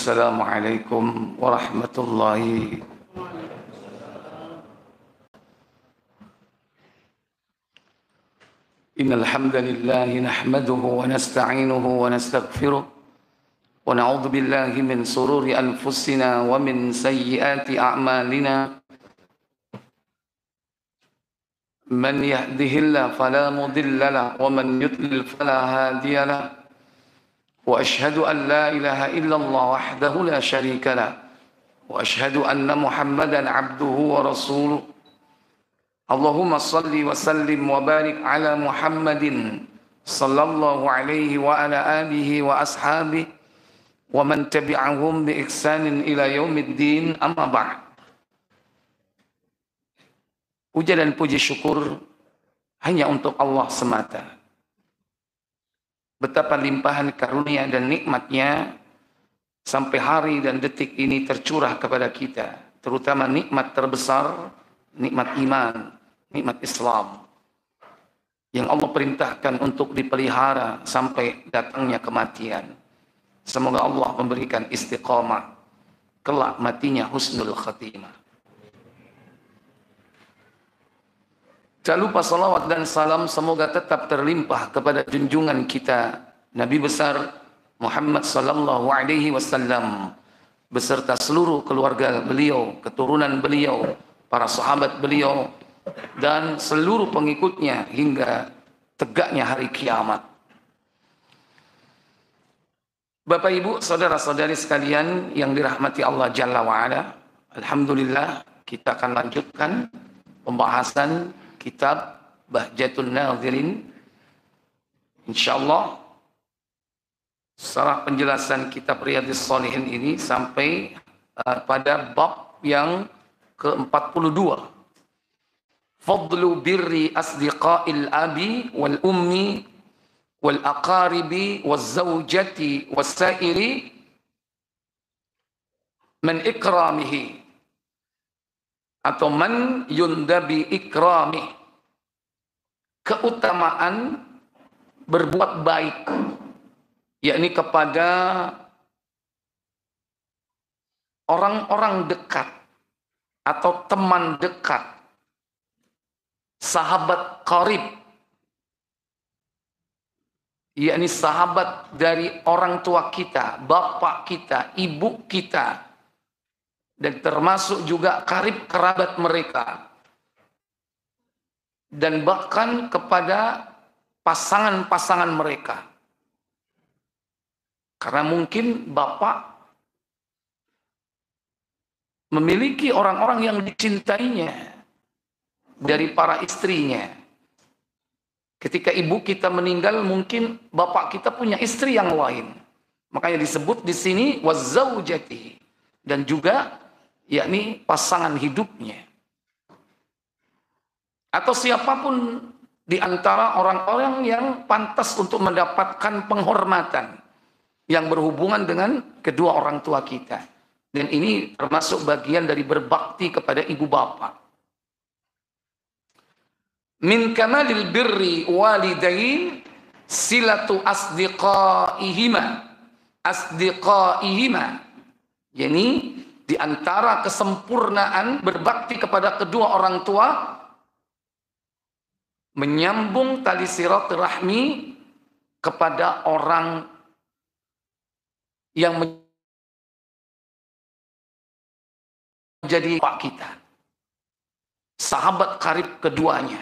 Assalamualaikum warahmatullahi. Innal hamdalillah nahmaduhu wa nasta'inuhu wa nastaghfiruh wa na'udzu billahi min sururi anfusina wa min sayyiati a'malina. Man yahdihillahu fala mudilla lahu wa man yudlil fala hadiya lahu. Wa ashhadu an la ilaha illallah wahdahu la syarika lahu wa ashhadu anna Muhammadan 'abduhu wa rasuluh. Allahumma salli wa sallim wa barik ala Muhammadin sallallahu alaihi wa ala alihi wa ashabihi wa man tabi'ahum bi ihsanin ila yaumiddin, amma ba'd. Puja dan puji syukur hanya untuk Allah semata. Betapa limpahan karunia dan nikmatnya sampai hari dan detik ini tercurah kepada kita, terutama nikmat terbesar, nikmat iman, nikmat Islam yang Allah perintahkan untuk dipelihara sampai datangnya kematian. Semoga Allah memberikan istiqamah, kelak matinya husnul khatimah. Tak lupa salawat dan salam semoga tetap terlimpah kepada junjungan kita Nabi besar Muhammad sallallahu alaihi wasallam beserta seluruh keluarga beliau, keturunan beliau, para sahabat beliau dan seluruh pengikutnya hingga tegaknya hari kiamat. Bapak Ibu, saudara-saudari sekalian yang dirahmati Allah Jalla wa Ala, alhamdulillah kita akan lanjutkan pembahasan kitab Bahjatun Nadhirin. Insyaallah setelah penjelasan kitab Riyadhis Shalihin ini sampai pada bab yang ke-42. Fadlu birri asdiqa'il abi wal ummi wal aqaribi waz zawjati was sa'iri man ikramihi atau man yundabi ikrami, keutamaan berbuat baik, yakni kepada orang-orang dekat atau teman dekat, sahabat qarib, yakni sahabat dari orang tua kita, bapak kita, ibu kita, dan termasuk juga karib kerabat mereka, dan bahkan kepada pasangan-pasangan mereka. Karena mungkin bapak memiliki orang-orang yang dicintainya dari para istrinya. Ketika ibu kita meninggal, mungkin bapak kita punya istri yang lain. Makanya disebut di sini wazzaujati, dan juga yakni pasangan hidupnya. Atau siapapun di antara orang-orang yang pantas untuk mendapatkan penghormatan yang berhubungan dengan kedua orang tua kita. Dan ini termasuk bagian dari berbakti kepada ibu bapak. Min kamalil birri walidain silatu asdiqaihima. Yani di antara kesempurnaan berbakti kepada kedua orang tua, menyambung tali silaturahmi kepada orang yang menjadi pak kita, sahabat karib keduanya.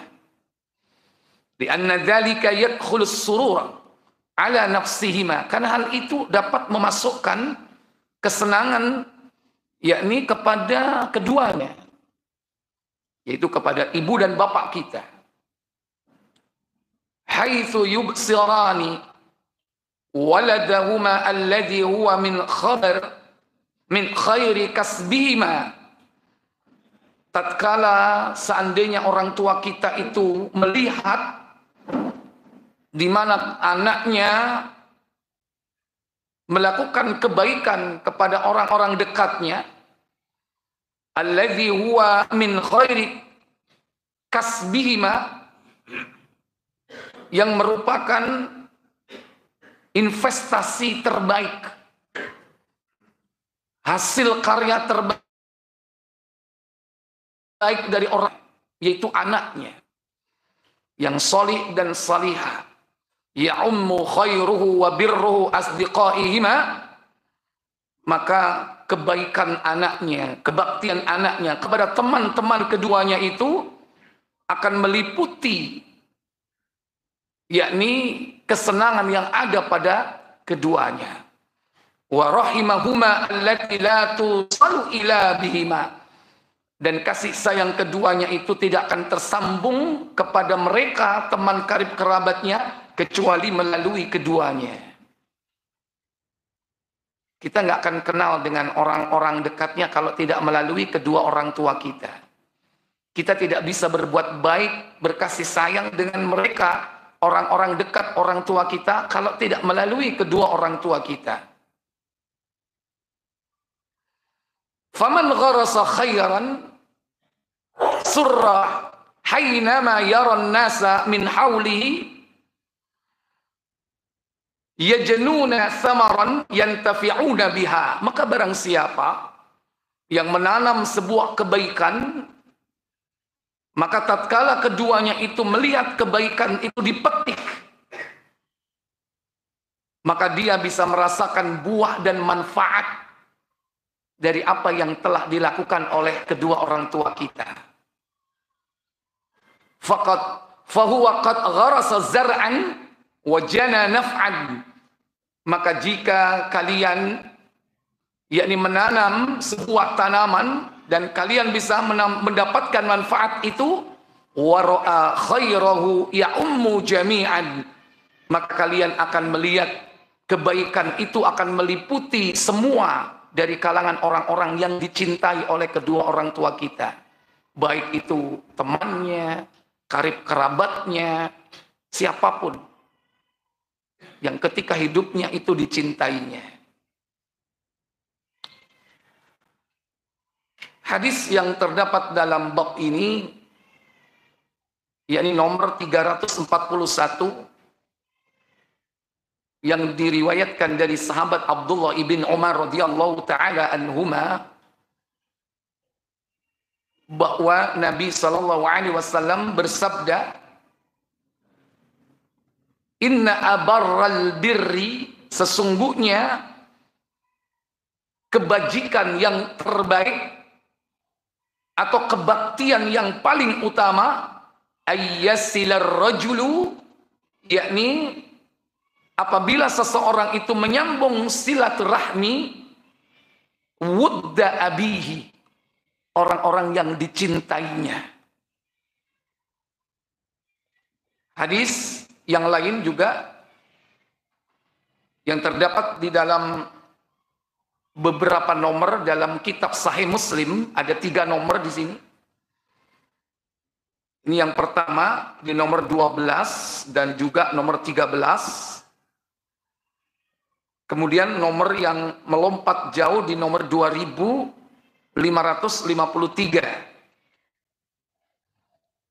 Di anna dzalika yadkhulus surura ala nafsihima, karena hal itu dapat memasukkan kesenangan yakni kepada keduanya, yaitu kepada ibu dan bapak kita. Haitsu yubsirani waladahuma alladhi huwa min khairi kasbihima, tatkala seandainya orang tua kita itu melihat di mana anaknya melakukan kebaikan kepada orang-orang dekatnya, alladzi huwa min khairi kasbihima, yang merupakan investasi terbaik hasil karya terbaik dari orang, yaitu anaknya yang solih dan salihah, ya ummu khairuhu wa birruhu asdiqaihima, maka kebaikan anaknya, kebaktian anaknya kepada teman-teman keduanya itu akan meliputi, yakni kesenangan yang ada pada keduanya. Wa rahimahuma allati la tusalu ila bihima, dan kasih sayang keduanya itu tidak akan tersambung kepada mereka teman karib kerabatnya kecuali melalui keduanya. Kita nggak akan kenal dengan orang-orang dekatnya kalau tidak melalui kedua orang tua kita. Kita tidak bisa berbuat baik, berkasih sayang dengan mereka, orang-orang dekat orang tua kita, kalau tidak melalui kedua orang tua kita. Faman gharasa khairan surra hainama yaran nasa min hawlihi yajnuna thamaran yantafi'una biha. Maka barang siapa yang menanam sebuah kebaikan, maka tatkala keduanya itu melihat kebaikan itu dipetik, maka dia bisa merasakan buah dan manfaat dari apa yang telah dilakukan oleh kedua orang tua kita. Faqad fahuwa qad gharasa zar'an wa jana naf'an. Maka jika kalian yakni menanam sebuah tanaman dan kalian bisa mendapatkan manfaat itu, wa ra'a khairahu ya ummu jami'an, maka kalian akan melihat kebaikan itu akan meliputi semua dari kalangan orang-orang yang dicintai oleh kedua orang tua kita, baik itu temannya, karib kerabatnya, siapapun yang ketika hidupnya itu dicintainya. Hadis yang terdapat dalam bab ini, yakni nomor 341, yang diriwayatkan dari sahabat Abdullah ibn Umar radhiyallahu taala anhuma, bahwa Nabi sallallahu alaihi wasallam bersabda, inna abarral birri, sesungguhnya kebajikan yang terbaik atau kebaktian yang paling utama, ayyasilar rajulu, yakni apabila seseorang itu menyambung silaturahmi wudda abihi, orang-orang yang dicintainya. Hadis yang lain juga yang terdapat di dalam beberapa nomor dalam kitab Sahih Muslim, ada 3 nomor di sini. Ini yang pertama di nomor 12 dan juga nomor 13. Kemudian nomor yang melompat jauh di nomor 2553.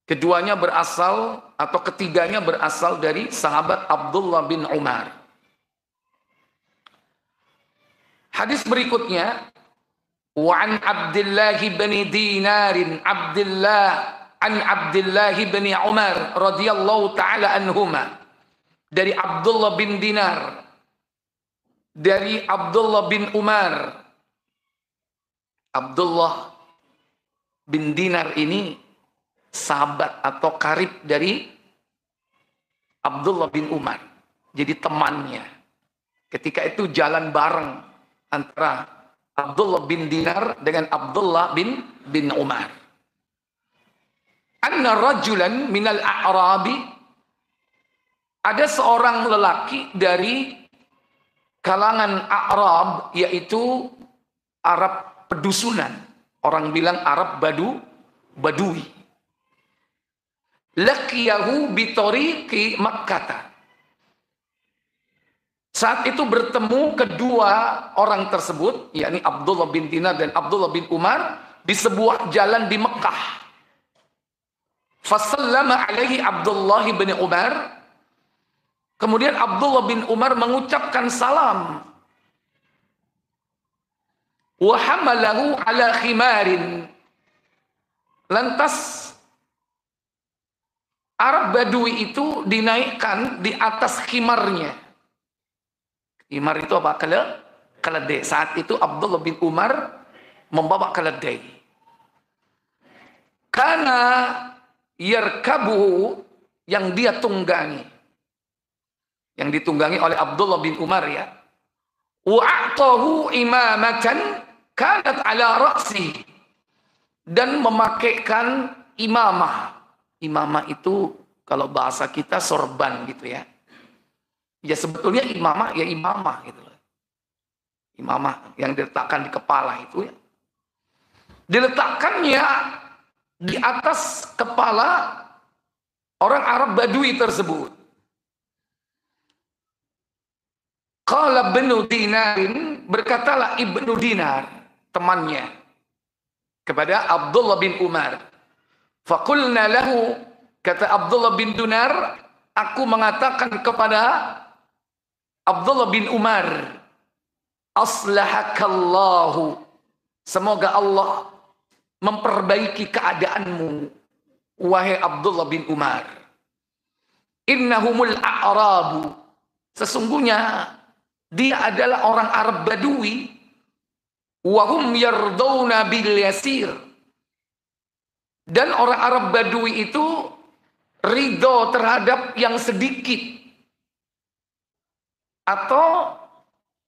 Keduanya berasal atau ketiganya berasal dari sahabat Abdullah bin Umar. Hadis berikutnya, wa an Abdullah bin Dinar an Abdullah bin Umar radhiyallahu taala anhuma, dari Abdullah bin Dinar, dari Abdullah bin Umar. Abdullah bin Dinar ini sahabat atau karib dari Abdullah bin Umar, jadi temannya. Ketika itu jalan bareng antara Abdullah bin Dinar dengan Abdullah bin Umar. Anna rajulan minal a'rabi, ada seorang lelaki dari kalangan A'rab, yaitu Arab pedusunan. Orang bilang Arab Badui. Laqiyahu bitariqi Makkah. Saat itu bertemu kedua orang tersebut, yakni Abdullah bin Dinar dan Abdullah bin Umar, di sebuah jalan di Mekah. Fasallama alaihi Abdullah bin Umar. Kemudian Abdullah bin Umar mengucapkan salam wa hamalahu ala khimarin. Lantas Arab Badui itu dinaikkan di atas khimarnya. Khimar itu apa? Keledai. Saat itu Abdullah bin Umar membawa keledai. Karena yarkabuhu, yang dia tunggangi. Yang ditunggangi oleh Abdullah bin Umar ya. Wa'atahu imamatan kanat ala ra'si. Dan memakaikan imamah. Imamah itu kalau bahasa kita sorban gitu ya. Ya sebetulnya imamah ya imamah gitu loh. Imamah yang diletakkan di kepala itu ya. Diletakkannya di atas kepala orang Arab Badui tersebut. Qala Ibnu Dinarin, berkatalah Ibnu Dinar, temannya, kepada Abdullah bin Umar. Faqulna lahu, kata Abdullah bin Dinar, aku mengatakan kepada Abdullah bin Umar, aslahakallahu, semoga Allah memperbaiki keadaanmu, wahai Abdullah bin Umar. Innahumul a'rabu, sesungguhnya dia adalah orang Arab Badui, wahum yardawna bil yasir, dan orang Arab Badui itu ridho terhadap yang sedikit, atau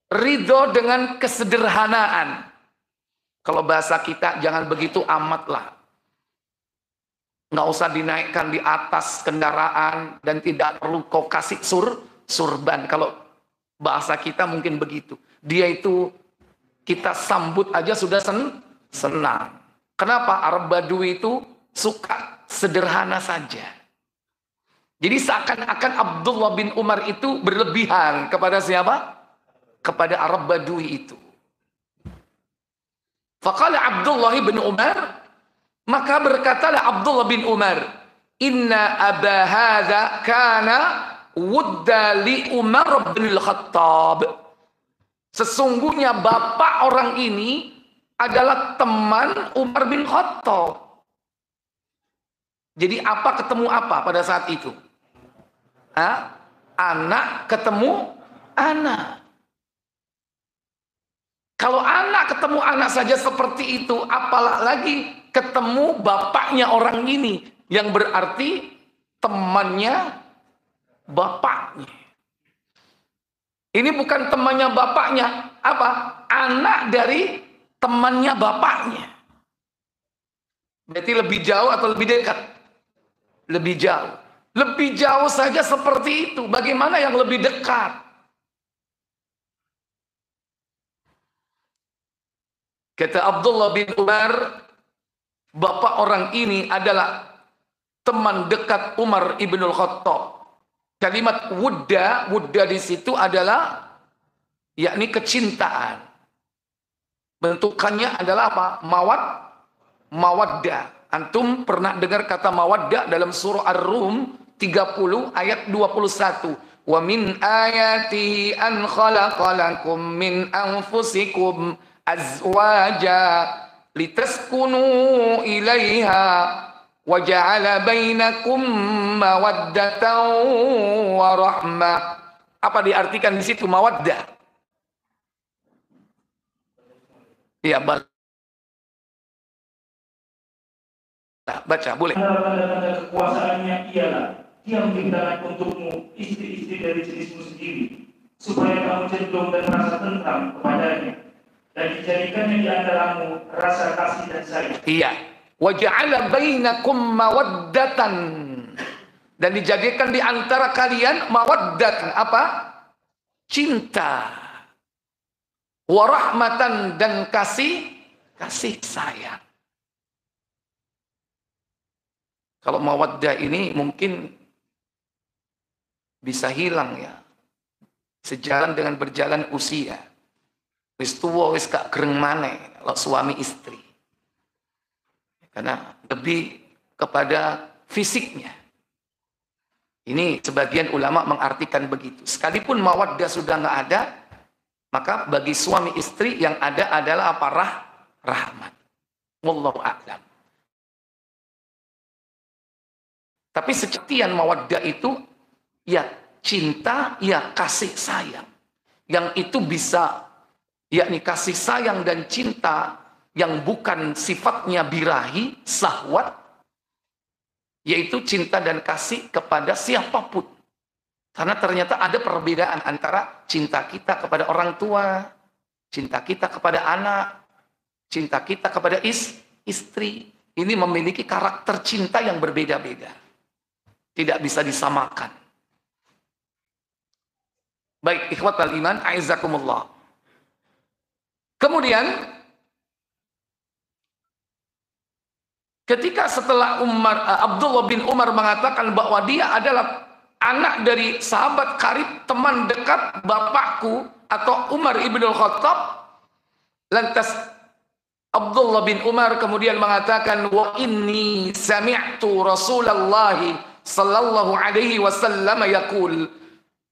ridho dengan kesederhanaan. Kalau bahasa kita jangan begitu amat lah. Nggak usah dinaikkan di atas kendaraan dan tidak perlu kau kasih surban. Kalau bahasa kita mungkin begitu. Dia itu kita sambut aja sudah senang. Kenapa? Arab Badui itu suka sederhana saja. Jadi seakan-akan Abdullah bin Umar itu berlebihan kepada siapa? Kepada Arab Badui itu. Faqala Abdullah bin Umar, maka berkatalah Abdullah bin Umar, inna aba hadza kana wudda li Umar bin Al-Khattab. Sesungguhnya bapak orang ini adalah teman Umar bin Khattab. Jadi apa ketemu apa pada saat itu? Anak ketemu anak. Kalau anak ketemu anak saja seperti itu, apalagi ketemu bapaknya orang ini, yang berarti temannya bapaknya. Ini bukan temannya bapaknya, apa? Anak dari temannya bapaknya. Berarti lebih jauh atau lebih dekat? Lebih jauh. Lebih jauh saja seperti itu. Bagaimana yang lebih dekat? Kata Abdullah bin Umar, bapak orang ini adalah teman dekat Umar ibnul Khattab. Kalimat wudda di situ adalah yakni kecintaan. Bentukannya adalah apa? Mawaddah. Antum pernah dengar kata mawaddah dalam surah Ar-Rum 30 ayat 21. Wa min ayatihi an khalaqalakum min anfusikum azwaja litaskunu ilaiha wa ja'ala bainakum mawaddatan wa rahmah. Apa diartikan di situ mawaddah? Ya, baca boleh. Tanda-tanda kekuasaannya ialah dia menciptakan untukmu istri-istri dari jenismu sendiri, supaya kamu cenderung dan merasa tentram kepadanya, dan dijadikannya di antaramu rasa kasih dan sayang. Iya. Wa ja'ala bainakum mawaddatan, dan dijadikan di antara kalian mawaddatan, apa? Cinta. Wa rahmatan, dan kasih sayang. Kalau mawaddah ini mungkin bisa hilang ya, sejalan dengan berjalan usia. Wis tuwa wis gak gereng maneh kalau suami istri. Karena lebih kepada fisiknya. Ini sebagian ulama mengartikan begitu. Sekalipun mawaddah sudah nggak ada, Maka bagi suami istri yang ada adalah apa? Rahmat. Wallahu a'lam. Tapi sejatian mawaddah itu ya cinta, ya kasih sayang. Yang itu bisa yakni kasih sayang dan cinta yang bukan sifatnya birahi, syahwat, yaitu cinta dan kasih kepada siapapun. Karena ternyata ada perbedaan antara cinta kita kepada orang tua, cinta kita kepada anak, cinta kita kepada istri. Ini memiliki karakter cinta yang berbeda-beda. Tidak bisa disamakan. Baik, ikhwatal iman, a'izzakumullah. Kemudian, ketika setelah Abdullah bin Umar mengatakan bahwa dia adalah anak dari sahabat karib, teman dekat bapakku atau Umar ibn al-Khattab, lantas Abdullah bin Umar kemudian mengatakan, wa inni sami'tu Rasulullah sallallahu alaihi wasallam yaqul,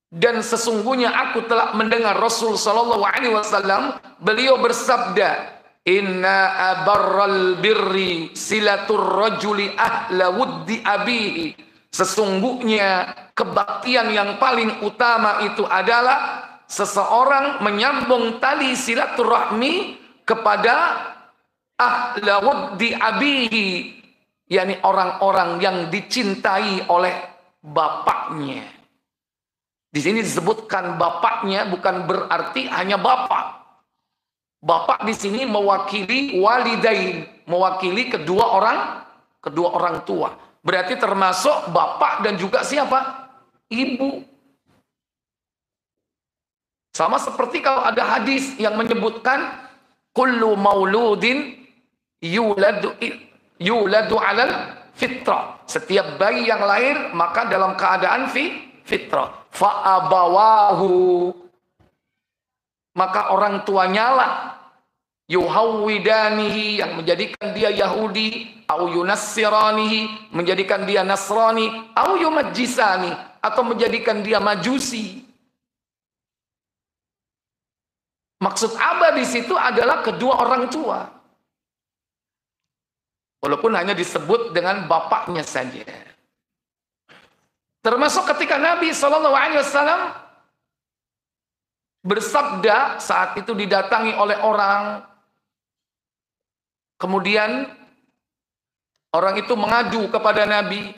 dan sesungguhnya aku telah mendengar Rasul sallallahu alaihi wasallam, beliau bersabda, inna abarral birri silatur rajuli ahla wuddi abihi, sesungguhnya kebaktian yang paling utama itu adalah seseorang menyambung tali silaturahmi kepada ahla wuddi abihi, yakni orang-orang yang dicintai oleh bapaknya. Di sini disebutkan bapaknya bukan berarti hanya bapak. Bapak di sini mewakili walidain, mewakili kedua orang tua. Berarti termasuk bapak dan juga siapa? Ibu. Sama seperti kalau ada hadis yang menyebutkan kullu mauludin yuladu alal fitrah. Setiap bayi yang lahir maka dalam keadaan fitrah. Fa'abawahu, maka orang tuanya lah yuhawwidanihi, yang menjadikan dia Yahudi, au yunassiranihi, menjadikan dia Nasrani, au yumajjisani, atau menjadikan dia Majusi. Maksud Aba di situ adalah kedua orang tua. Walaupun hanya disebut dengan bapaknya saja. Termasuk ketika Nabi SAW bersabda saat itu didatangi oleh orang. Kemudian orang itu mengadu kepada Nabi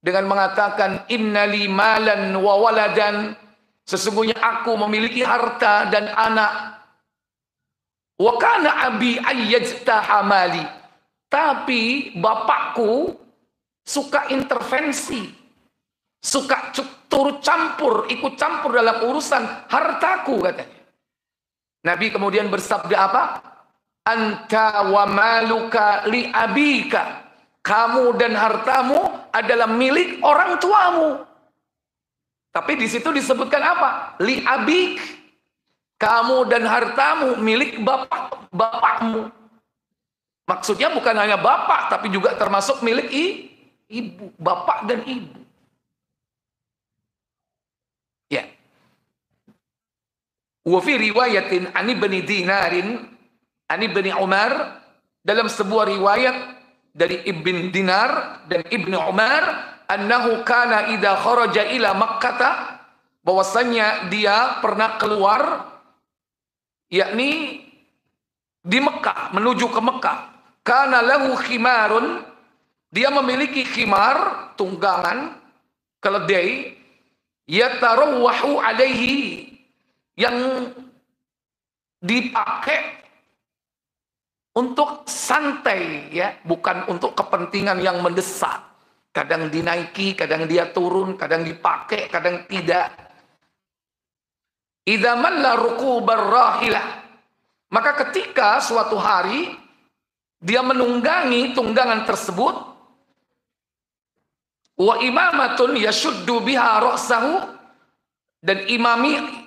dengan mengatakan, innali malan wa waladan, sesungguhnya aku memiliki harta dan anak. Wa kana abi ayyajtaha mali, tapi bapakku suka intervensi, suka turut campur, ikut campur dalam urusan hartaku, katanya. Nabi kemudian bersabda apa? Anta wa maluka li abika, kamu dan hartamu adalah milik orang tuamu. Tapi di situ disebutkan apa? Li abik, kamu dan hartamu milik bapakmu. Maksudnya bukan hanya bapak, tapi juga termasuk milik ibu, bapak dan ibu. Ya. Wa fi riwayatin an ibni Dinarin an ibni Umar, dalam sebuah riwayat dari Ibn Dinar dan Ibnu Umar, annahu kana idza kharaja ila Makkah, bahwasanya dia pernah keluar yakni di Mekah, menuju ke Mekah. Kana lahu khimarun, dia memiliki khimar, tunggangan, keledai, yatarawwahu alaihi, yang dipakai untuk santai, ya, bukan untuk kepentingan yang mendesak. Kadang dinaiki, kadang dia turun, kadang dipakai, kadang tidak. Idza malla rukubar rahilah, maka ketika suatu hari dia menunggangi tunggangan tersebut, wa imamatun yashuddu biha ra'sahu, dan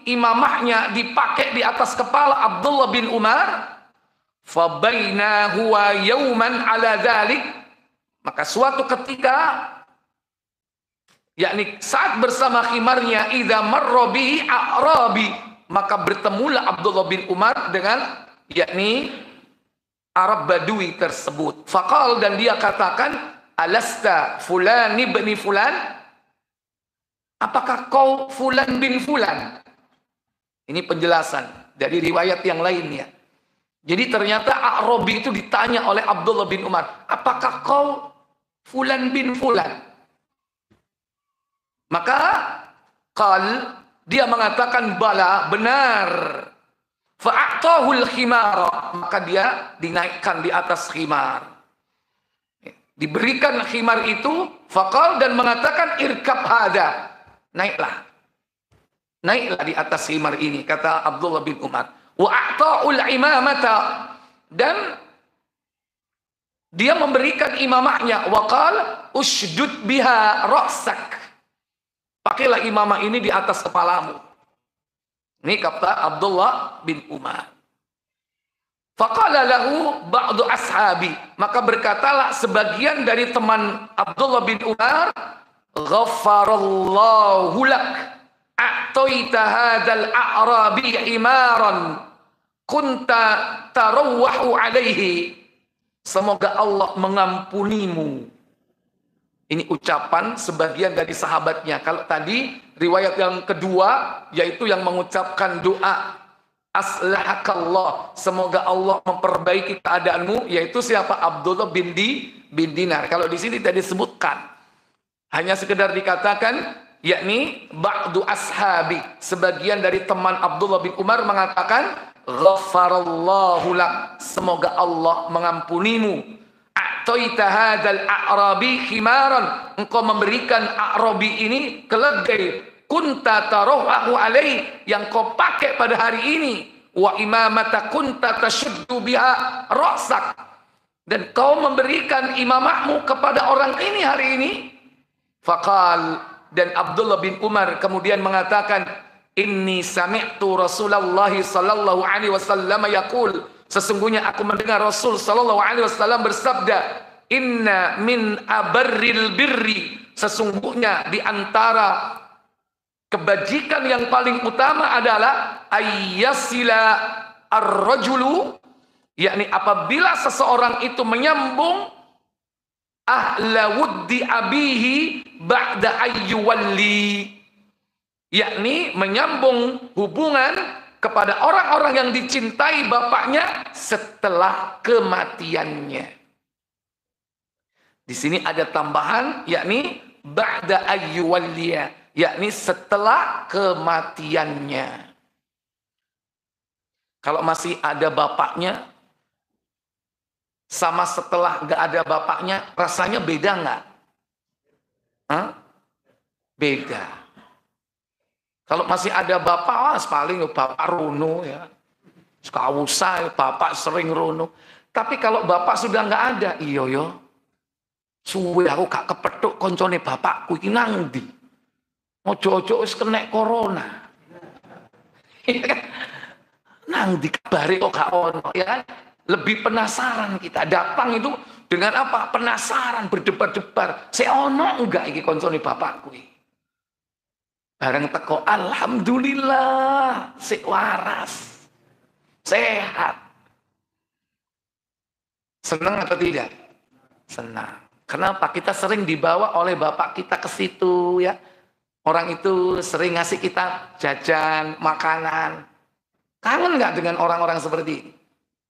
imamahnya dipakai di atas kepala Abdullah bin Umar. Fa baina huwa yauman ala dzalik, maka suatu ketika, yakni saat bersama khimarnya, idza marra bihi a'rabi, maka bertemulah Abdullah bin Umar dengan yakni Arab Badui tersebut. Faqal, dan dia katakan, alasta fulan ibni fulan? Apakah kau fulan bin fulan? Ini penjelasan dari riwayat yang lainnya. Jadi ternyata A'rabi itu ditanya oleh Abdullah bin Umar, apakah kau fulan bin fulan? Maka dia mengatakan, bala, benar. Fa'atahul khimara, maka dia dinaikkan di atas khimar. Diberikan khimar itu, faqal, dan mengatakan, irkab hada, naiklah. Naiklah di atas khimar ini, kata Abdullah bin Umar. Wa'ata'ul imamata, dan dia memberikan imamahnya. Waqal, ushdud biha ra'sak, pakailah imamah ini di atas kepalamu. Ini kata Abdullah bin Umar. Faqala lahu ba'du ashabi, maka berkatalah sebagian dari teman Abdullah bin Umar, ghafarallahu lak, a'taita hadzal a'rabi imaran kunta tarawwahu alaihi. Semoga Allah mengampunimu. Ini ucapan sebagian dari sahabatnya. Kalau tadi riwayat yang kedua, yaitu yang mengucapkan doa aslahakallah, semoga Allah memperbaiki keadaanmu, yaitu siapa? Abdullah bin Dinar. Kalau di sini tidak disebutkan, hanya sekedar dikatakan, yakni ba'du ashabi, sebagian dari teman Abdullah bin Umar mengatakan, ghafarallahu lak, semoga Allah mengampunimu. A'taita hadzal a'rabi khimaran, engkau memberikan A'rabi ini keledai, kunta tarahu alai, yang kau pakai pada hari ini, wa imamata kunta tashuddu biha ra'sak, dan kau memberikan imamahmu kepada orang ini hari ini. Faqal, dan Abdullah bin Umar kemudian mengatakan, inni sami'tu Rasulullah sallallahu alaihi wasallam yaqul, sesungguhnya aku mendengar Rasul sallallahu alaihi wasallam bersabda, inna min abarril birri, sesungguhnya di antara kebajikan yang paling utama adalah ayyasila ar-rajulu, yakni apabila seseorang itu menyambung ahla wuddi abihi ba'da ayyuwalli, yakni menyambung hubungan kepada orang-orang yang dicintai bapaknya setelah kematiannya. Di sini ada tambahan, yakni ba'da ayyuwalliya, yakni setelah kematiannya. Kalau masih ada bapaknya sama setelah nggak ada bapaknya, rasanya beda nggak? Beda. Kalau masih ada bapak, paling bapak rono ya. Sekawusa, bapak sering rono. Tapi kalau bapak sudah nggak ada, iya yo. Suwe aku gak kepethuk koncone bapakku iki nang ndi. Ojo-ojo wis kena corona. Nang ndi kabare kok gak ono, ya kan? Lebih penasaran kita. Datang itu dengan apa? Penasaran, berdebar-debar. Se ono enggak iki koncone bapakku iki? Bareng teko, alhamdulillah, sik waras, sehat. Senang atau tidak? Senang. Kenapa? Kita sering dibawa oleh bapak kita ke situ ya. Orang itu sering ngasih kita jajan, makanan. Kangen nggak dengan orang-orang seperti ini?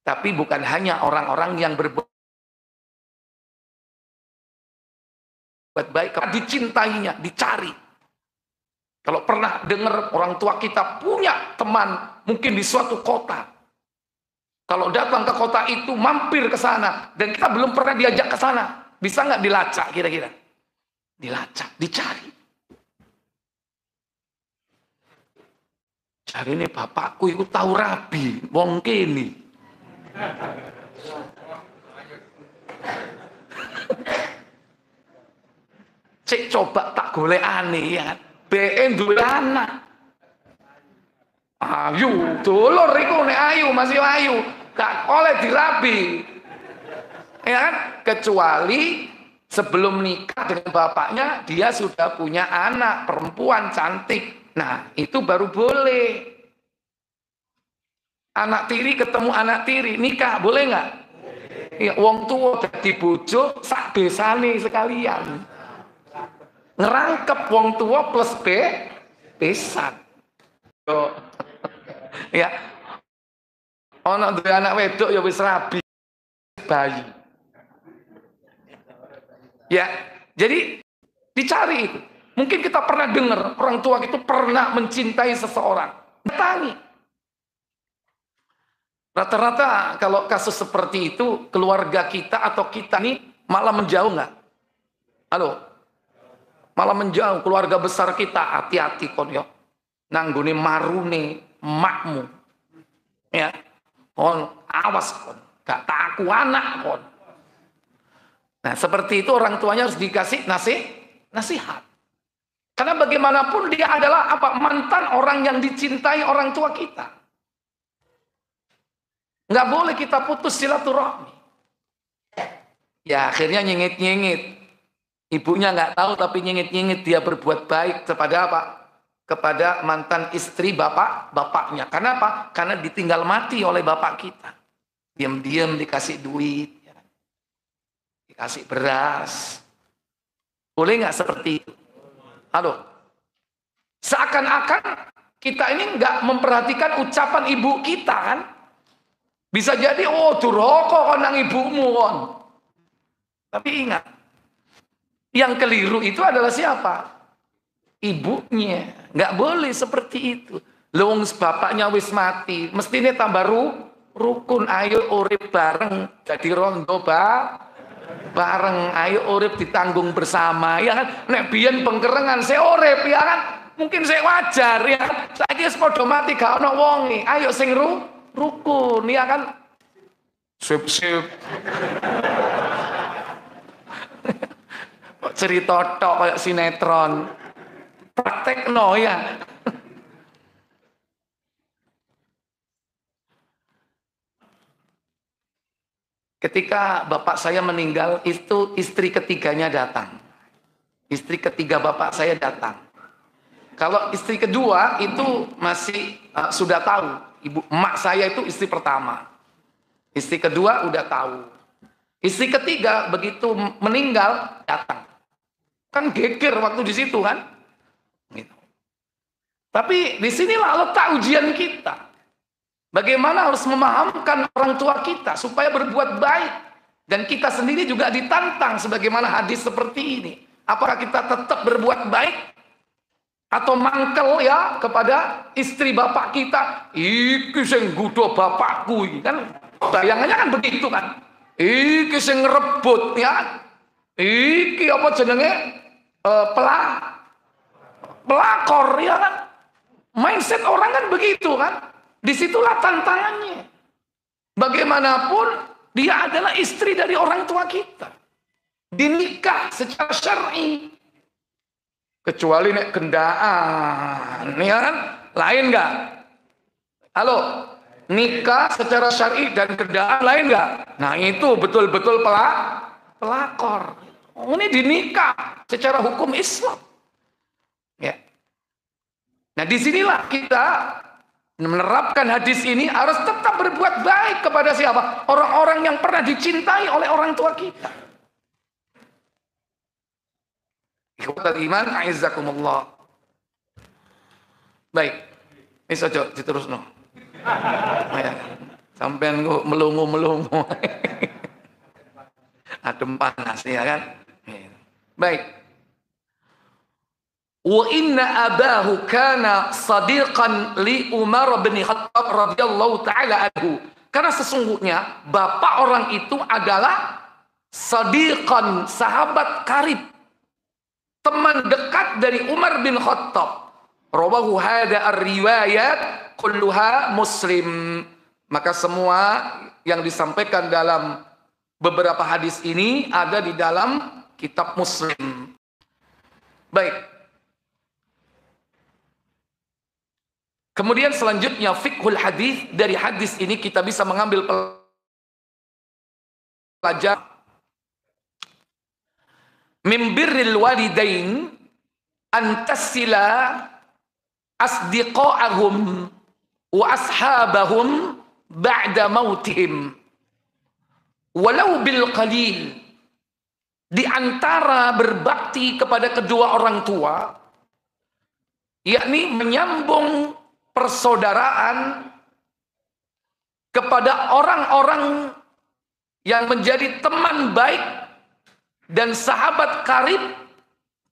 Tapi bukan hanya orang-orang yang berbuat baik, dicintainya, dicari. Kalau pernah dengar orang tua kita punya teman mungkin di suatu kota. Kalau datang ke kota itu mampir ke sana dan kita belum pernah diajak ke sana, bisa nggak dilacak kira-kira? Dilacak, dicari. Cari ini bapakku itu tahu rabi, wong kene. Cek coba tak golek aneh ya. BN duwe anak. Ayu, dulur iku nek ayu masih ayu, gak oleh dirabi. Ya kan? Kecuali sebelum nikah dengan bapaknya dia sudah punya anak perempuan cantik. Nah, itu baru boleh. Anak tiri ketemu anak tiri, nikah boleh nggak? Ya, wong tua dadi bojo sak besane sekalian. Ngerangkep wong tua plus besan. Yo. Ya. Ana duwe anak wedok ya wis rabi bayi. Ya, jadi dicari itu. Mungkin kita pernah dengar orang tua itu pernah mencintai seseorang. Datangi. Rata-rata kalau kasus seperti itu, keluarga kita atau kita nih malah menjauh nggak? Halo? Malah menjauh, keluarga besar kita, hati-hati kon yo. Nanggone marune makmu. Ya. Kon awas kon, gak tak aku anak kon. Nah, seperti itu orang tuanya harus dikasih nasihat. Karena bagaimanapun dia adalah mantan orang yang dicintai orang tua kita. Nggak boleh kita putus silaturahmi. Ya akhirnya nyengit-nyengit. Ibunya nggak tahu tapi nyengit-nyengit dia berbuat baik kepada apa? Kepada mantan istri bapaknya. Karena apa? Karena ditinggal mati oleh bapak kita. Diam-diam dikasih duit, ya. Dikasih beras. Boleh nggak seperti itu? Halo. Seakan-akan kita ini nggak memperhatikan ucapan ibu kita kan? Bisa jadi, oh durhaka kon nang ibumu kon. Tapi ingat, yang keliru itu adalah siapa? Ibunya. Nggak boleh seperti itu. Lung bapaknya wis mati, mestinya tambah rukun. Ayo urip bareng, jadi rondo bareng. Ayo urip ditanggung bersama, ya kan? Nek biyen pengkerengan saya urip, ya kan? Mungkin saya wajar, ya kan? Saiki wis padha mati gak ono wonge. Ayo sing rukun, ya kan? Sip. Kok cerita tok kayak sinetron. Praktekno ya. Ketika bapak saya meninggal, itu istri ketiganya datang. Istri ketiga bapak saya datang. Kalau istri kedua itu masih sudah tahu. Emak saya itu istri pertama. Istri kedua udah tahu. Istri ketiga begitu meninggal datang. Kan geger waktu di situ kan. Gitu. Tapi disinilah letak ujian kita. Bagaimana harus memahamkan orang tua kita supaya berbuat baik. Dan kita sendiri juga ditantang sebagaimana hadis seperti ini. Apakah kita tetap berbuat baik? Atau mangkel ya kepada istri bapak kita. Iki sing nggodha bapakku iki kan. Bayangannya kan begitu kan. Iki sing ngerebut ya. Iki apa jenenge? Pelakor ya kan. Mindset orang kan begitu kan. Disitulah tantangannya. Bagaimanapun dia adalah istri dari orang tua kita. Dinikah secara syar'i. Kecuali nek kendaan, ya kan? Lain nggak? Halo, nikah secara syar'i dan kendaan lain nggak? Nah itu betul-betul pelakor. Oh, ini dinikah secara hukum Islam. Ya. Nah disinilah kita menerapkan hadis ini harus tetap berbuat baik kepada siapa? Orang-orang yang pernah dicintai oleh orang tua kita. Ikhwatal iman, a'izzakumullah. Baik, ini saja diterusno. Sampean kok melungu-melungu. Adem panas ya kan? Baik. Wa inna abahu kana sadiqan li Umar bin Khattab radhiyallahu taala anhu. Karena sesungguhnya bapak orang itu adalah sadiqan, sahabat karib, teman dekat dari Umar bin Khattab. Rawahu hada ar-riwayat kulluha Muslim. Maka semua yang disampaikan dalam beberapa hadis ini ada di dalam kitab Muslim. Baik. Kemudian selanjutnya fiqhul hadis, dari hadis ini kita bisa mengambil pelajaran. Min birril walidain an tasila asdiqa'ahum wa ashabahum ba'da mautihim walau bil qalil. Di antara berbakti kepada kedua orang tua, yakni menyambung persaudaraan kepada orang-orang yang menjadi teman baik dan sahabat karib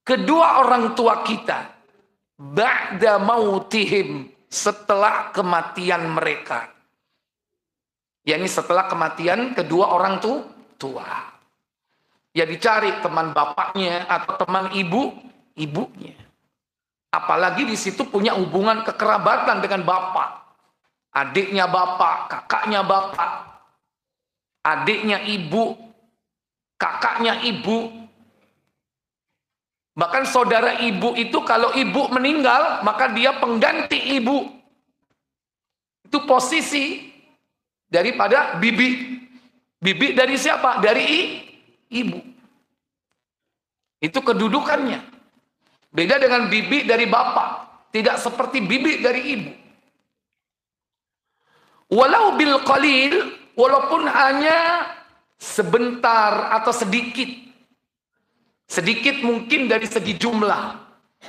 kedua orang tua kita ba'da mautihim, setelah kematian mereka, yakni setelah kematian kedua orang tua. Ya dicari teman bapaknya atau teman ibunya. Apalagi di situ punya hubungan kekerabatan dengan bapak. Adiknya bapak, kakaknya bapak. Adiknya ibu, kakaknya ibu. Bahkan saudara ibu itu kalau ibu meninggal, maka dia pengganti ibu. Itu posisi daripada bibi. Bibi dari siapa? Dari ibu. Itu kedudukannya. Beda dengan bibi dari bapak. Tidak seperti bibi dari ibu. Walau bil qalil, walaupun hanya sebentar atau sedikit. Sedikit mungkin dari segi jumlah.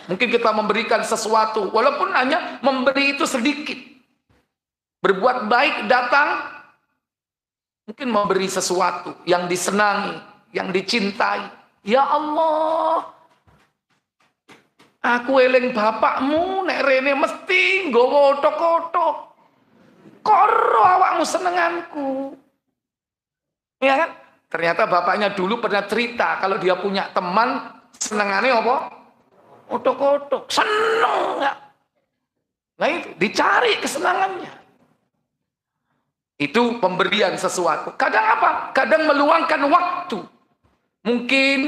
Mungkin kita memberikan sesuatu, walaupun hanya memberi itu sedikit. Berbuat baik datang, mungkin memberi sesuatu yang disenangi, yang dicintai. Ya Allah, aku eling bapakmu nek rene mesti nggawa otok-otok. Koro awakmu senenganku. Ya kan? Ternyata bapaknya dulu pernah cerita kalau dia punya teman senengannya apa? Otok-otok. Seneng nggak? Nah itu dicari kesenangannya. Itu pemberian sesuatu. Kadang apa? Kadang meluangkan waktu. Mungkin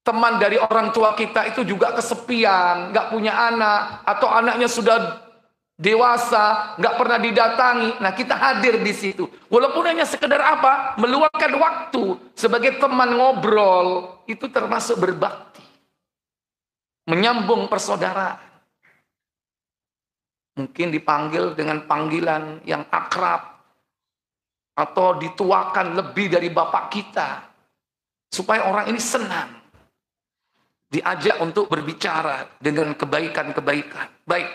teman dari orang tua kita itu juga kesepian, nggak punya anak, atau anaknya sudah dewasa, nggak pernah didatangi. Nah kita hadir di situ. Walaupun hanya sekedar apa? Meluangkan waktu sebagai teman ngobrol. Itu termasuk berbakti. Menyambung persaudaraan. Mungkin dipanggil dengan panggilan yang akrab. Atau dituakan lebih dari bapak kita. Supaya orang ini senang. Diajak untuk berbicara dengan kebaikan-kebaikan. Baik.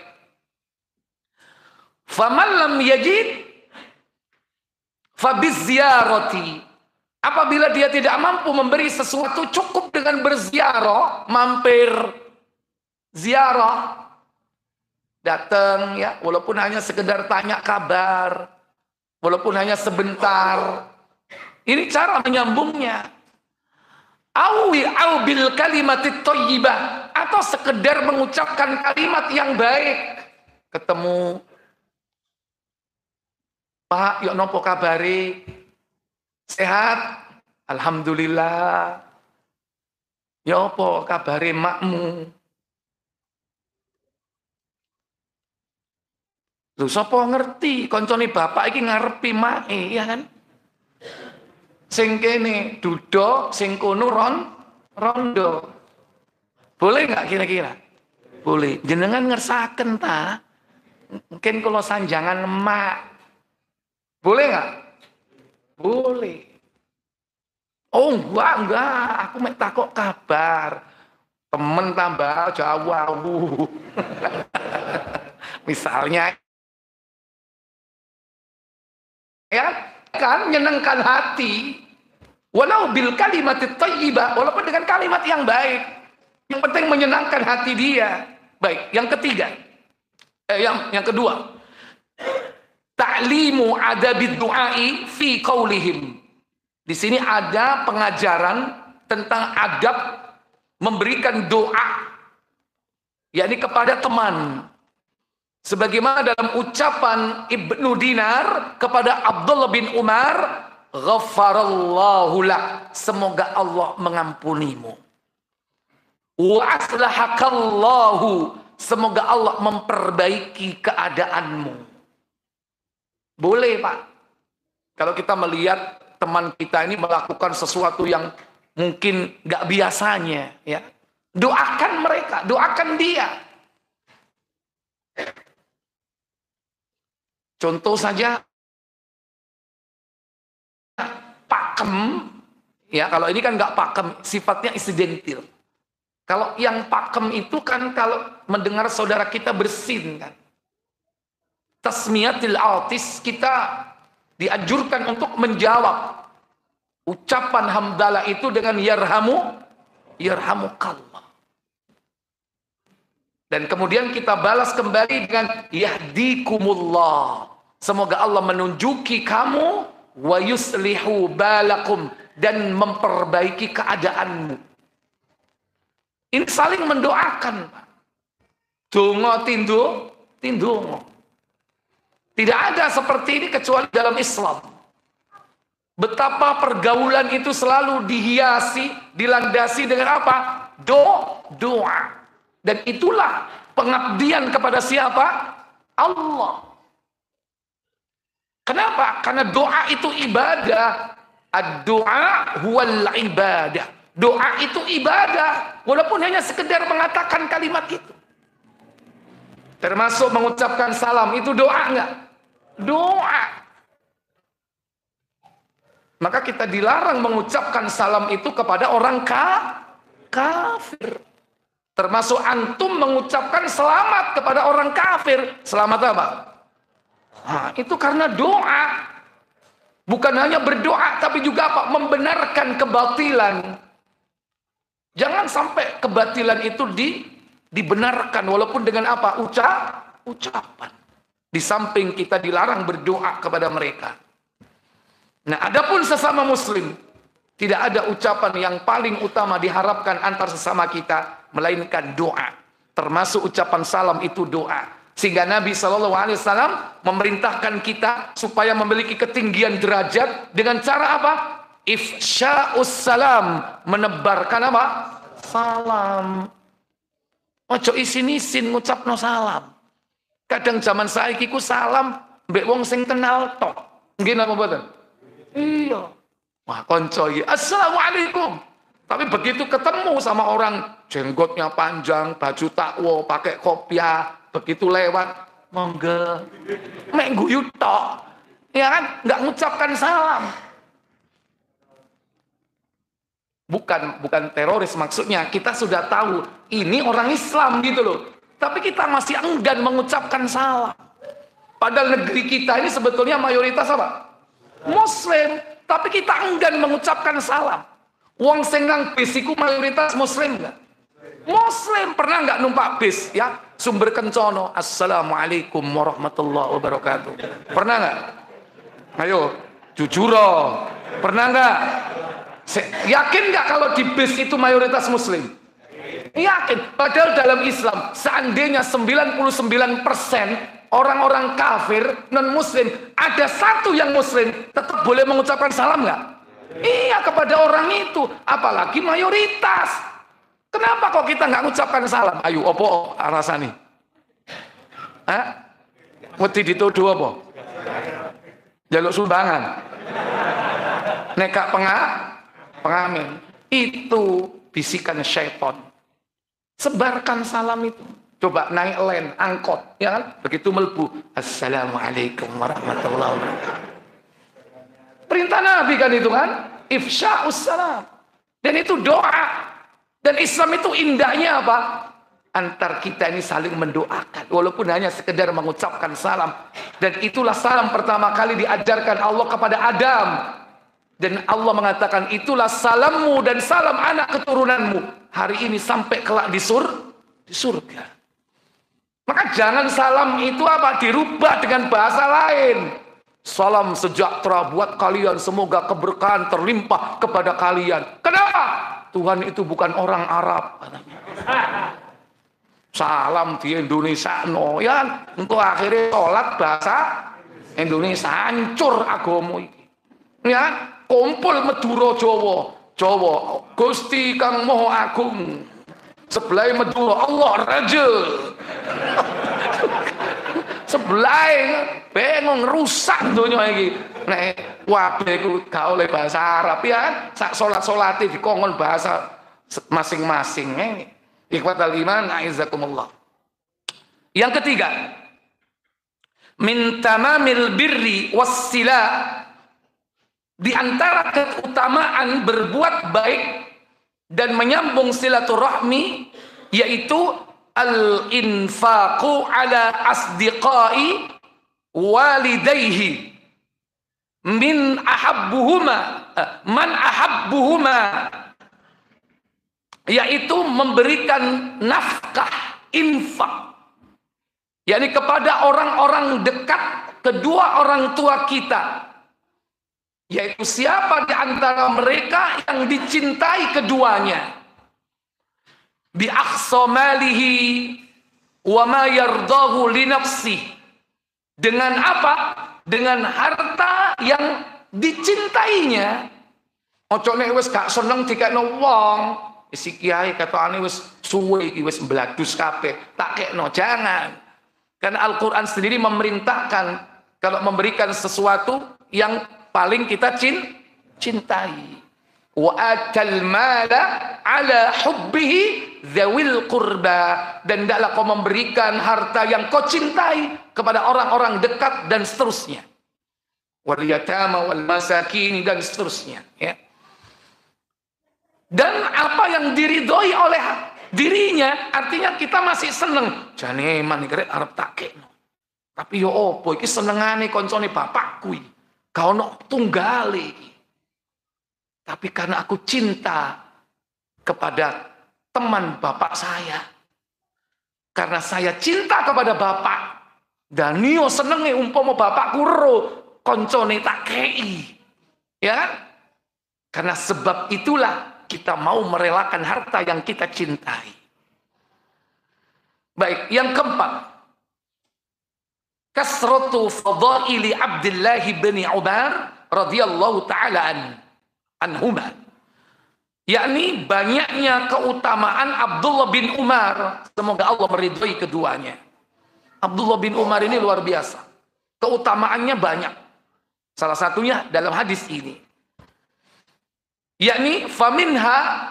Faman lam yajid fabizziyarati. Apabila dia tidak mampu memberi sesuatu, cukup dengan berziarah, mampir ziarah, datang ya, walaupun hanya sekedar tanya kabar, walaupun hanya sebentar. Ini cara menyambungnya. Awi au bil kalimatit thayyibah, atau sekedar mengucapkan kalimat yang baik. Ketemu, Pak, yuk nopo kabari? Sehat? Alhamdulillah. Ya apa kabari makmu? Lho sapa ngerti koncone bapak iki ngarepi make, ya kan? Sing kene duduk, sing kono rondo. Boleh nggak kira-kira? Boleh. Jenengan ngersaken ta? Mungkin kalau sanjangan emak. Boleh nggak? Boleh. Oh enggak. Aku mek takok kabar. Temen tambah jauh. Misalnya. Ya kan, menyenangkan hati. Walau bil kalimatit thayyibah, walaupun dengan kalimat yang baik. Yang penting menyenangkan hati dia. Baik, yang ketiga. Yang kedua. Ta'limu adabid du'ai fi qaulihim. Di sini ada pengajaran tentang adab memberikan doa, yakni kepada teman. Sebagaimana dalam ucapan Ibnu Dinar kepada Abdullah bin Umar, ghafarallahu lak, semoga Allah mengampunimu. Wa aslahakallahu, semoga Allah memperbaiki keadaanmu. Boleh Pak. Kalau kita melihat teman kita ini melakukan sesuatu yang mungkin gak biasanya, ya, doakan mereka, doakan dia. Contoh saja, pakem, ya kalau ini kan nggak pakem, sifatnya insidentil. Kalau yang pakem itu kan kalau mendengar saudara kita bersin kan. Tasmiyatil autis, kita dianjurkan untuk menjawab ucapan hamdalah itu dengan yarhamukallah. Dan kemudian kita balas kembali dengan yahdikumullah. Semoga Allah menunjuki kamu wa yuslihu balakum, dan memperbaiki keadaanmu. Ini saling mendoakan. Dongo tindungo. Tidak ada seperti ini kecuali dalam Islam. Betapa pergaulan itu selalu dihiasi, dilandasi dengan apa? Doa. Dan itulah pengabdian kepada siapa? Allah. Kenapa? Karena doa itu ibadah. Ad-doa huwal ibadah. Doa itu ibadah, walaupun hanya sekedar mengatakan kalimat itu. Termasuk mengucapkan salam, itu doa enggak? Doa. Maka kita dilarang mengucapkan salam itu kepada orang kafir. Termasuk antum mengucapkan selamat kepada orang kafir. Selamat apa? Nah, itu karena doa. Bukan hanya berdoa, tapi juga apa? Membenarkan kebatilan. Jangan sampai kebatilan itu dibenarkan, walaupun dengan apa? Ucapan. Di samping kita dilarang berdoa kepada mereka. Nah, adapun sesama muslim, tidak ada ucapan yang paling utama diharapkan antar sesama kita, melainkan doa. Termasuk ucapan salam itu doa. Sehingga Nabi SAW memerintahkan kita supaya memiliki ketinggian derajat dengan cara apa? Ifsya'us salam, menebarkan apa? Salam. Ojo isin-isin ngucapno salam. Kadang zaman saiki ku salam mbek wong sing kenal tok. Nggih napa mboten? Iya. Wah, konco iki, assalamualaikum. Tapi begitu ketemu sama orang jenggotnya panjang, baju takwa, pakai kopiah, begitu lewat, monggo, mek guyu tok. Ya kan? Nggak ngucapkan salam. Bukan teroris maksudnya. Kita sudah tahu ini orang Islam gitu loh. Tapi kita masih enggan mengucapkan salam. Padahal negeri kita ini sebetulnya mayoritas apa? Muslim. Tapi kita enggan mengucapkan salam. Wong sing nang bis iku mayoritas muslim enggak? Muslim. Pernah enggak numpak bis ya? Sumber Kencono, assalamualaikum warahmatullahi wabarakatuh. Pernah enggak? Ayo, jujur. Pernah enggak? Yakin enggak kalau di bis itu mayoritas muslim? Yakin. Padahal dalam Islam seandainya 99% orang-orang kafir non muslim, ada satu yang muslim, tetap boleh mengucapkan salam nggak? Iya, kepada orang itu, apalagi mayoritas. Kenapa kok kita nggak mengucapkan salam? Ayo, opo alasan nih? Hah? Wedi dituduh apa? Jaluk sumbangan. Nekak pengamen. Itu bisikan syaitan. Sebarkan salam itu. Coba naik len, angkot, ya kan? Begitu melbu, assalamualaikum warahmatullahi wabarakatuh. Perintah Nabi kan itu kan? Ifsya'us salam. Dan itu doa. Dan Islam itu indahnya apa? Antar kita ini saling mendoakan. Walaupun hanya sekedar mengucapkan salam. Dan itulah salam pertama kali diajarkan Allah kepada Adam. Dan Allah mengatakan, itulah salammu dan salam anak keturunanmu. Hari ini sampai kelak di surga. Maka jangan salam itu apa? Dirubah dengan bahasa lain. Salam sejahtera buat kalian. Semoga keberkahan terlimpah kepada kalian. Kenapa? Tuhan itu bukan orang Arab. Salam di Indonesia. No, ya, untuk akhirnya sholat bahasa Indonesia. Hancur agama ini. Ya, kumpul Madura Jawa. Gusti Kang Maha Agung. Sebelah Madura Allah Raja. Sebelah bingung rusak dunia iki. Nek wabe iku gak oleh bahasa Arab ya, sak salat-salate dikongkon bahasa masing-masing. Ikhwatal iman, aizakumullah. Yang ketiga, min tamamil birri wassila Di antara keutamaan berbuat baik dan menyambung silaturahmi yaitu al-infaqu ala asdiqai walidayhi min ahabbuhuma man ahabbuhuma, yaitu memberikan nafkah, infak, yakni kepada orang-orang dekat kedua orang tua kita, yaitu siapa di antara mereka yang dicintai keduanya, bi aqsa malihi wa ma yardahu li nafsihi, dengan apa? Dengan harta yang dicintainya. Ojo nek wis gak seneng dikekno wong, si kiai katane wis suwe iki wis mbladus kabeh, tak kekno. Jangan. Karena Al-Qur'an sendiri memerintahkan kalau memberikan sesuatu yang paling kita cintai. Wa atal mala ala hubbihi dzawil qurba, dan hendaklah kau memberikan harta yang kau cintai kepada orang-orang dekat dan seterusnya, wal yatama wal masakin dan seterusnya, ya. Dan apa yang diridhoi oleh dirinya, artinya kita masih seneng jane man iki arep tak kekno, tapi yo opo iki senengane koncone bapakku iki gak ono tunggale iki, tapi karena aku cinta kepada teman bapak saya, karena saya cinta kepada bapak, dan niyo senenge umpama bapakku ro koncone tak kei, ya kan? Karena sebab itulah kita mau merelakan harta yang kita cintai. Baik, yang keempat, kasratu fadaili Abdullah bin Umar radhiyallahu taala anhuma, yakni banyaknya keutamaan Abdullah bin Umar, semoga Allah meridhai keduanya. Abdullah bin Umar ini luar biasa, keutamaannya banyak. Salah satunya dalam hadis ini, yakni faminha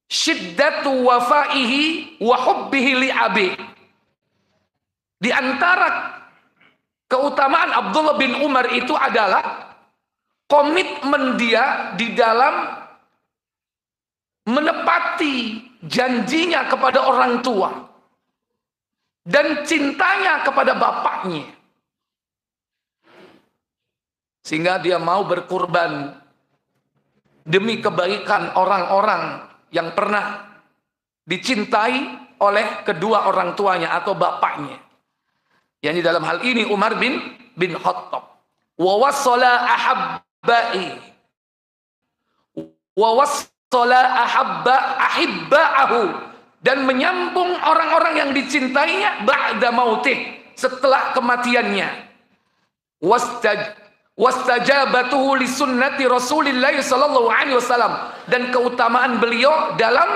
syiddatu wafaihi wa hubbihi li abi. Di antara keutamaan Abdullah bin Umar itu adalah komitmen dia di dalam menepati janjinya kepada orang tua dan cintanya kepada bapaknya, sehingga dia mau berkurban demi kebaikan orang-orang yang pernah dicintai oleh kedua orang tuanya atau bapaknya. Yani dalam hal ini Umar bin Khattab. Wa wassala ahabba'i wa wassala ahibba'ahu, dan menyambung orang-orang yang dicintainya ba'da mautih, setelah kematiannya. Wastajabatuhu li sunnati Rasulillah sallallahu alaihi wasallam, dan keutamaan beliau dalam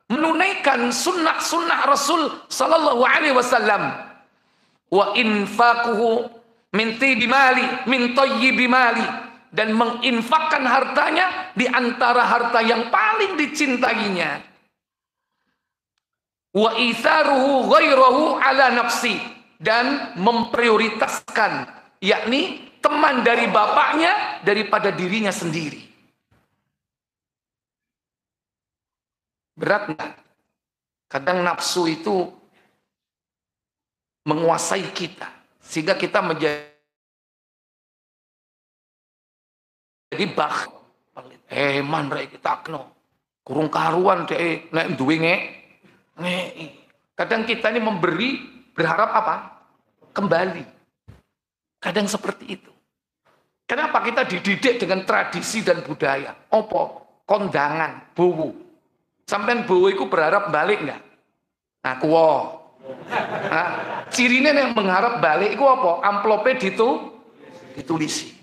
menunaikan sunnah-sunnah Rasul sallallahu alaihi wasallam. Wa infaquhu min tayyibi mali min tayyibi mali, dan menginfakkan hartanya di antara harta yang paling dicintainya. Wa itharuhu ghairahu ala nafsi, dan memprioritaskan yakni teman dari bapaknya daripada dirinya sendiri. Berat nggak? Kadang nafsu itu menguasai kita sehingga kita menjadi bakhil. Man rek kita kno kurung karuan deh nek duwe ngek. Kadang kita ini memberi berharap apa? Kembali. Kadang seperti itu. Kenapa kita dididik dengan tradisi dan budaya? Opo? Kondangan, bowo. Sampean bowo itu berharap balik nggak? Nah, kuwo. Nah, cirinya yang mengharap balik itu apa? Amplope ditulisi.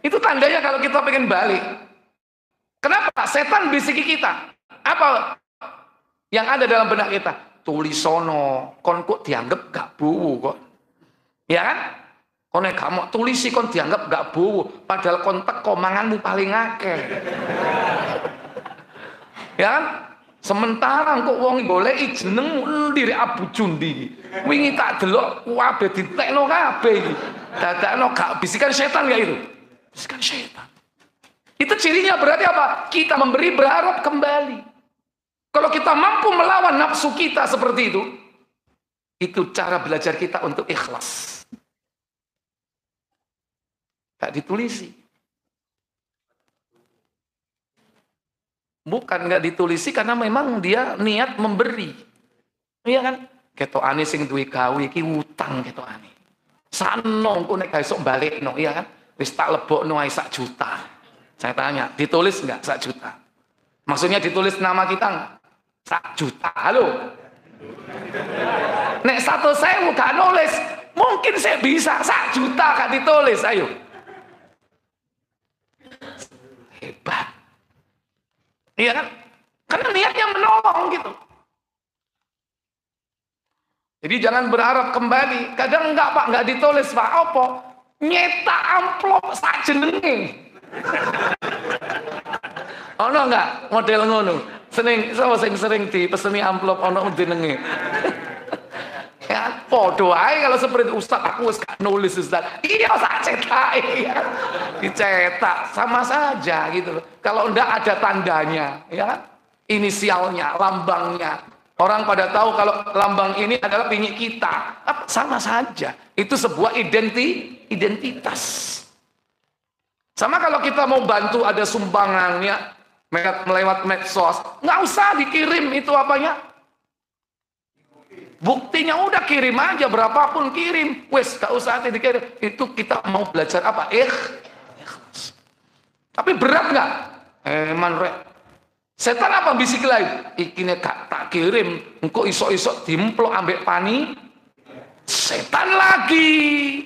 Itu tandanya kalau kita pengen balik. Kenapa? Setan bisiki kita. Apa yang ada dalam benak kita? Tulisono, kon kok dianggap gak bowo kok. Ya kan? Kon nek gak mau tulisi kon dianggap gak bowo, padahal kon teko manganmu paling akeh. Ya kan? Sementara kok wong goleki jeneng ndiri Abu Jundi. Wingi tak delok kabeh ditekno kabeh iki. Dadakno gak bisikan setan gak itu? Bisikan setan. Itu cirinya berarti apa? Kita memberi berharap kembali. Kalau kita mampu melawan nafsu kita seperti itu cara belajar kita untuk ikhlas. Gak ditulisi. Bukan gak ditulisi karena memang dia niat memberi. Iya kan? Ketokane sing duwe gawe iki utang ketokane. Sano engko nek esuk balekno, iya kan? Wis tak lebokno ae 1 juta. Saya tanya, ditulis enggak 1 juta? Maksudnya ditulis nama kita enggak? 1 juta. Halo. Nek 100.000 gak nulis, mungkin saya bisa 1 juta gak ditulis, ayo. Hebat. Iya kan? Karena niatnya menolong gitu. Jadi jangan berharap kembali. Kadang enggak Pak, enggak ditulis Pak. Apa? Nyetak amplop sak jenenge. Ono enggak model ngono? Sing sering dipeseni amplop ono jenenge. Ya podo ae kalau seperti Ustaz, aku wis gak nulis Ustaz. Iya sak cetak ya. Dicetak sama saja gitu loh. Kalau enggak ada tandanya, ya. Inisialnya, lambangnya. Orang pada tahu kalau lambang ini adalah punya kita. Sama saja. Itu sebuah identitas. Sama kalau kita mau bantu ada sumbangannya melewat medsos. Nggak usah dikirim itu apanya. Buktinya udah kirim aja. Berapapun kirim. Wes nggak usah dikirim. Itu kita mau belajar apa? Ikhlas. Tapi berat nggak? Rek. Setan apa bisik lain? Ikine gak tak kirim, engko isok-isok dimplok ambek pani. Setan lagi.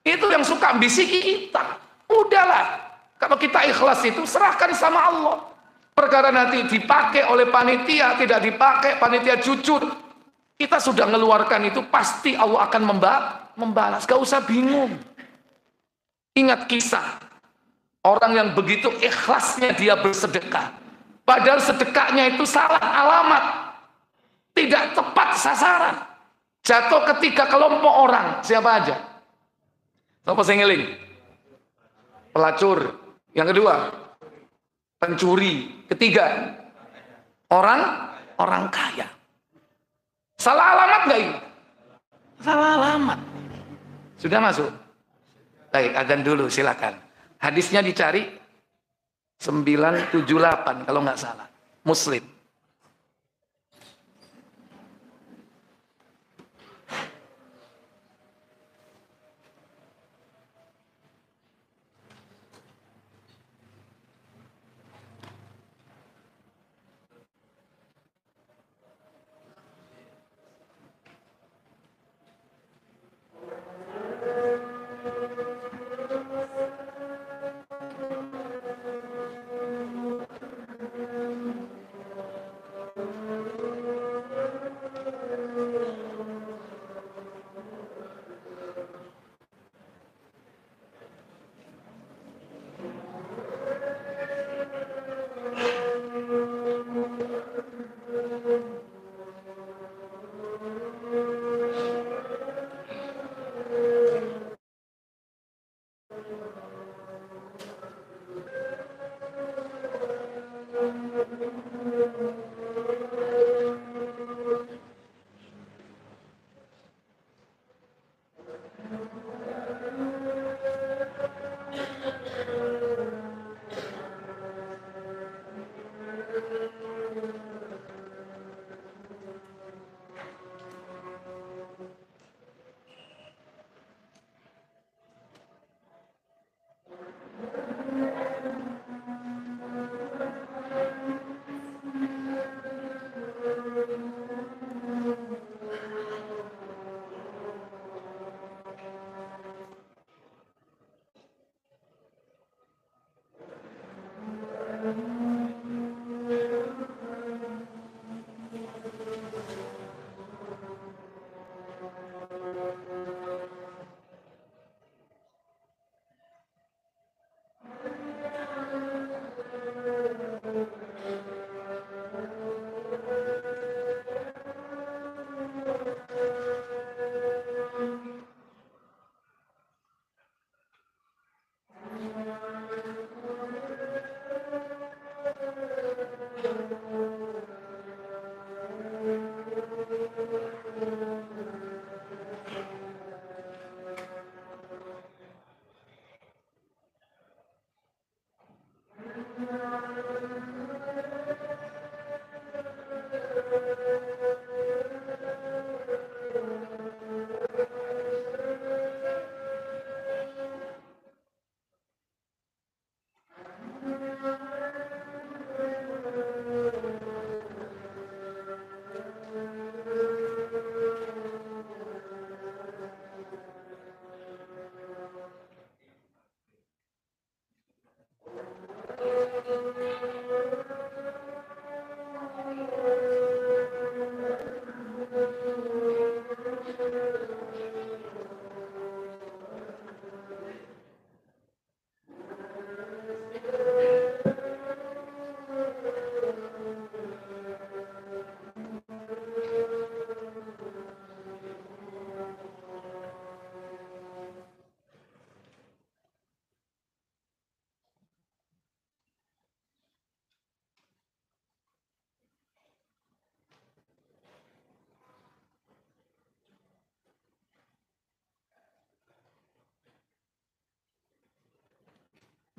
Itu yang suka bisiki kita. Udahlah. Kalau kita ikhlas itu serahkan sama Allah. Perkara nanti dipakai oleh panitia, tidak dipakai panitia jujur. Kita sudah mengeluarkan itu pasti Allah akan membalas. Gak usah bingung. Ingat kisah orang yang begitu ikhlasnya dia bersedekah. Padahal sedekahnya itu salah alamat. Tidak tepat sasaran. Jatuh ketika kelompok orang. Siapa aja? Siapa yang ngeling? Pelacur. Yang kedua, pencuri. Ketiga, orang kaya. Salah alamat gak ini? Salah alamat. Sudah masuk? Baik, adzan dulu silakan. Hadisnya dicari. 978 kalau nggak salah. Muslim.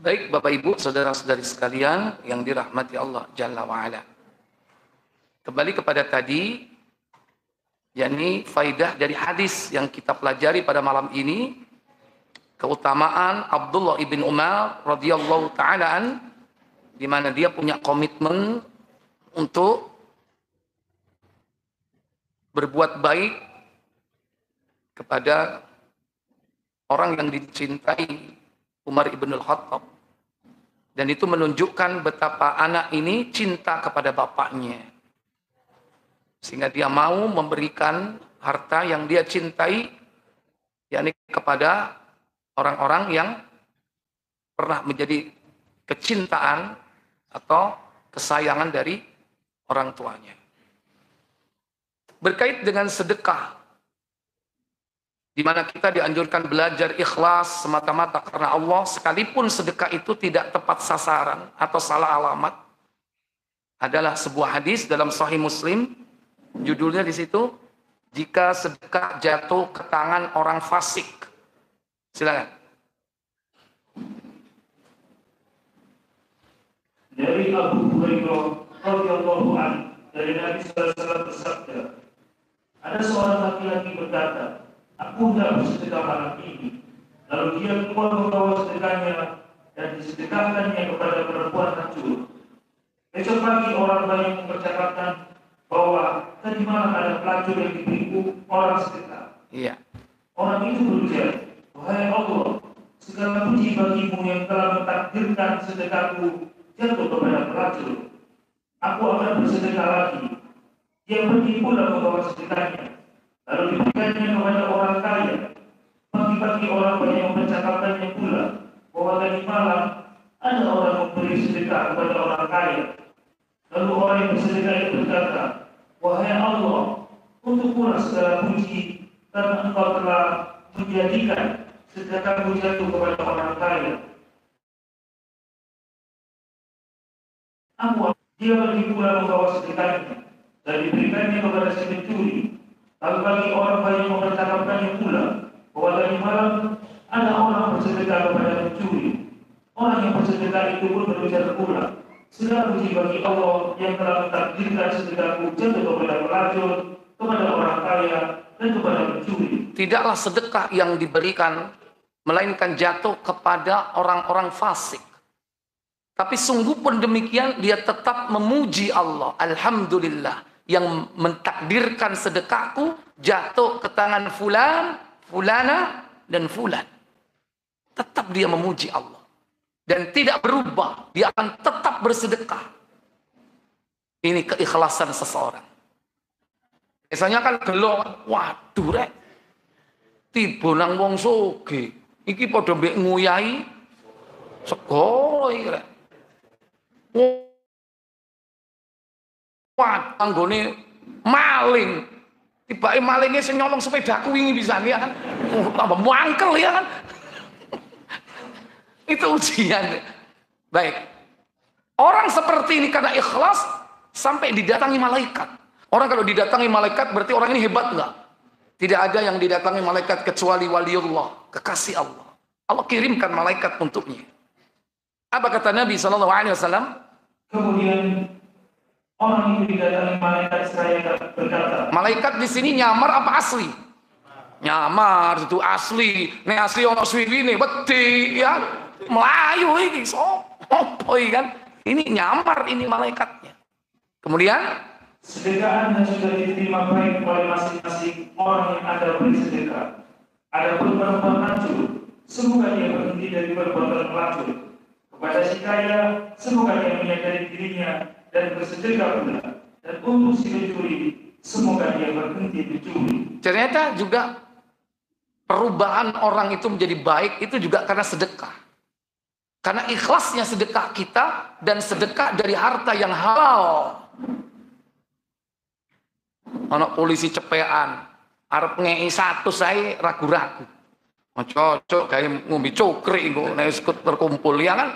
Baik Bapak Ibu, saudara-saudari sekalian yang dirahmati Allah Jalla wa'ala. Kembali kepada tadi, yakni faidah dari hadis yang kita pelajari pada malam ini, keutamaan Abdullah ibn Umar radhiyallahu ta'ala di mana dia punya komitmen untuk berbuat baik kepada orang yang dicintai Umar ibn al-Khattab. Dan itu menunjukkan betapa anak ini cinta kepada bapaknya. Sehingga dia mau memberikan harta yang dia cintai, yakni kepada orang-orang yang pernah menjadi kecintaan atau kesayangan dari orang tuanya. Berkait dengan sedekah, di mana kita dianjurkan belajar ikhlas semata-mata karena Allah, sekalipun sedekah itu tidak tepat sasaran atau salah alamat, adalah sebuah hadis dalam Sahih Muslim, judulnya di situ, jika sedekah jatuh ke tangan orang fasik. Silakan. Dari Abu Hurairah radhiyallahu anhu, dari Nabi sallallahu alaihi wasallam bersabda, ada seorang laki-laki berkata, aku tidak bersedekah malam ini. Lalu dia keluar membawa sedekahnya dan disedekahkannya kepada perempuan hancur. Besok pagi orang banyak mempercakapkan bahwa tadi malam ada pelacur yang ditipu orang sedekah. Iya. Orang itu berujar, wahai Allah, segala puji bagimu yang telah mentakdirkan sedekahku jatuh kepada pelacur. Aku akan bersedekah lagi. Dia pergi pula membawa sedekahnya. Lalu diberikannya kepada orang kaya. Pagi-pagi orang banyak mempercakapkannya pula bahwa tadi malam ada orang memberi sedekah kepada orang kaya. Lalu orang yang bersedekah itu berkata, wahai Allah, untukmu segala puji karena engkau telah menjadikan sedekahku jatuh kepada orang kaya. Dia pergi pula membawa sedekahnya dan diberikannya kepada si pencuri. Lalu bagi orang banyak mempercakapkannya pula bahwa tadi malam ada orang bersedekah kepada pencuri. Orang yang bersedekah itu pun berujar pula, segala puji bagi Allah yang telah mentakdirkan sedekahku jatuh kepada pelacur, kepada orang kaya, dan kepada pencuri. Tidaklah sedekah yang diberikan melainkan jatuh kepada orang-orang fasik. Tapi sungguh pun demikian, dia tetap memuji Allah. Alhamdulillah, yang mentakdirkan sedekahku jatuh ke tangan fulan, fulana, dan fulan. Tetap dia memuji Allah. Dan tidak berubah. Dia akan tetap bersedekah. Ini keikhlasan seseorang. Biasanya kan gelo, waduh rek, tiba nang wong soge. Iki padha mbek nguyahi segala iki rek. Wah, anggone maling. Tibake malinge sing nyolong sepedaku wingi pisan ya kan. Tambah mangkel ya kan. Itu ujian. Baik. Orang seperti ini karena ikhlas sampai didatangi malaikat. Orang kalau didatangi malaikat berarti orang ini hebat enggak? Tidak ada yang didatangi malaikat kecuali waliullah, kekasih Allah. Allah kirimkan malaikat untuknya. Apa kata Nabi SAW? Kemudian orang itu didatangi malaikat seraya berkata, malaikat di sini nyamar apa asli? Nyamar, itu asli. Nek asli ono swiwine wedi ya. Melayu iki sopo kan? Ini nyamar ini malaikatnya. Kemudian sedekah Anda sudah diterima baik oleh masing-masing orang yang Anda beri sedekah. Ada pun perempuan hancur, semoga dia berhenti dari perbuatan pelacur. Kepada si kaya, semoga dia menyadari dirinya dan bersedekah pula. Dan untuk si pencuri, semoga dia berhenti mencuri. Ternyata juga perubahan orang itu menjadi baik itu juga karena sedekah. Karena ikhlasnya sedekah kita dan sedekah dari harta yang halal. Anak polisi cepean, arep ngei satu saya ragu-ragu. Cocok kayak ngombe cokri kok nek ikut terkumpul ya kan?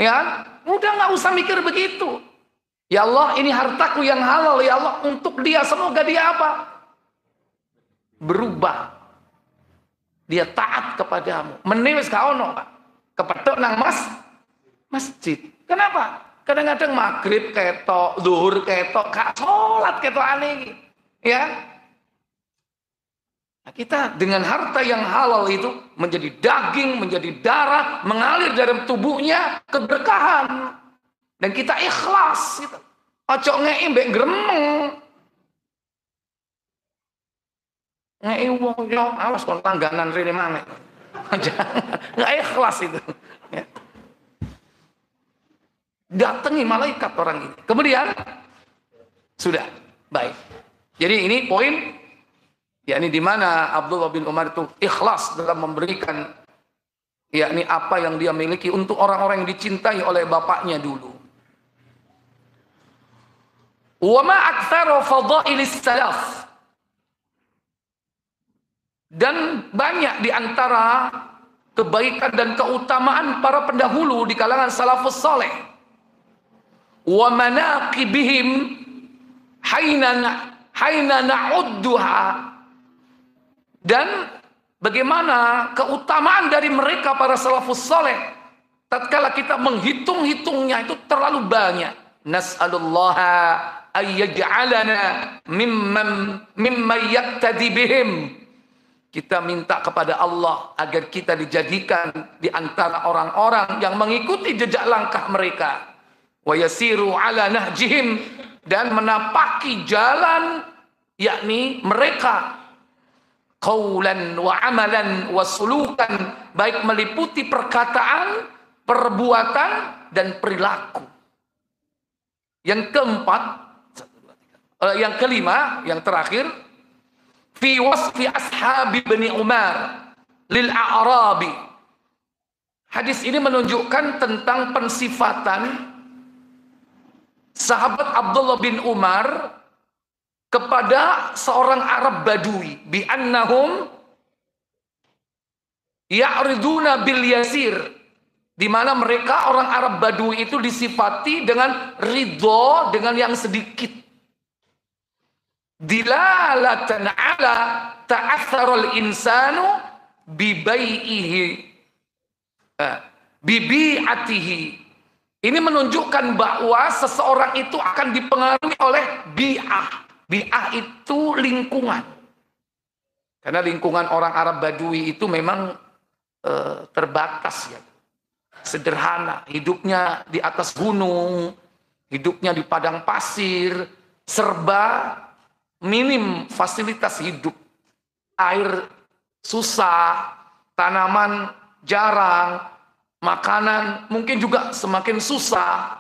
Ya, udah nggak usah mikir begitu. Ya Allah, ini hartaku yang halal ya Allah, untuk dia semoga dia apa? Berubah. Dia taat kepadamu. Menewes gak ono, Pak. Kepethuk nang Mas masjid. Kenapa? Kadang-kadang maghrib ketok, zuhur ketok, gak sholat ketok aneh. Ya. Nah, kita dengan harta yang halal itu menjadi daging, menjadi darah, mengalir dalam tubuhnya keberkahan. Dan kita ikhlas. Gitu. Ojo ngei mbek gremeng. Ngei wong yo awas kon langganan rene maneh. Nggak ikhlas itu. Ya. Datangi malaikat orang ini. Kemudian sudah baik. Jadi ini poin, yakni di mana Abdullah bin Umar itu ikhlas dalam memberikan, yakni apa yang dia miliki untuk orang-orang yang dicintai oleh bapaknya dulu. Wa ma aktsaru fadailis salaf. Dan banyak di antara kebaikan dan keutamaan para pendahulu di kalangan salafus saleh. Wa manaqibihim haina na'udduha, dan bagaimana keutamaan dari mereka para salafus saleh tatkala kita menghitung-hitungnya itu terlalu banyak. Nas'alullaha ayyaj'alana mimman yaktadi bihim. Kita minta kepada Allah agar kita dijadikan di antara orang-orang yang mengikuti jejak langkah mereka. Wa yasiru ala nahjihim, dan menapaki jalan yakni mereka qaulan wa amalan wa sulukan, baik meliputi perkataan, perbuatan dan perilaku. Yang keempat, yang kelima, yang terakhir, fi wasfi ashabi Bani Umar lil a'rabi. Hadis ini menunjukkan tentang pensifatan sahabat Abdullah bin Umar kepada seorang Arab Badui, bi annahum ya'riduna bil yasir, di mana mereka orang Arab Badui itu disifati dengan ridho dengan yang sedikit. Dilalatan ala ta'atharul insanu bibai'ihi bibi'atihi. Ini menunjukkan bahwa seseorang itu akan dipengaruhi oleh bi'ah. Bi'ah itu lingkungan. Karena lingkungan orang Arab Badui itu memang terbatas ya. Sederhana, hidupnya di atas gunung, hidupnya di padang pasir, serba minim fasilitas hidup. Air susah, tanaman jarang, makanan mungkin juga semakin susah.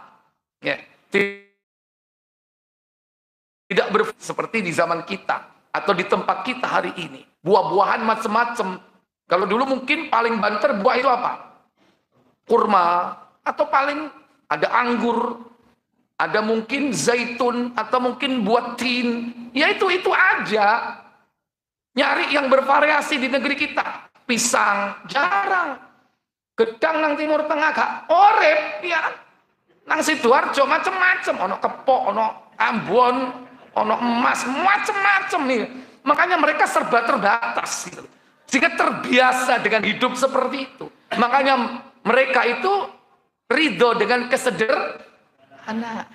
Ya, tidak seperti di zaman kita atau di tempat kita hari ini. Buah-buahan macam-macam. Kalau dulu mungkin paling banter buah itu apa? Kurma, atau paling ada anggur, ada mungkin zaitun, atau mungkin buah tin. Ya itu aja. Nyari yang bervariasi di negeri kita. Pisang jarang. Gedang nang Timur Tengah gak orep ya. Nang Sidoarjo macem-macem, ono kepok, ono Ambon, ono emas, macem-macem nih. Makanya mereka serba terbatas gitu. Sehingga terbiasa dengan hidup seperti itu. Makanya mereka itu ridho dengan kesederhanaan.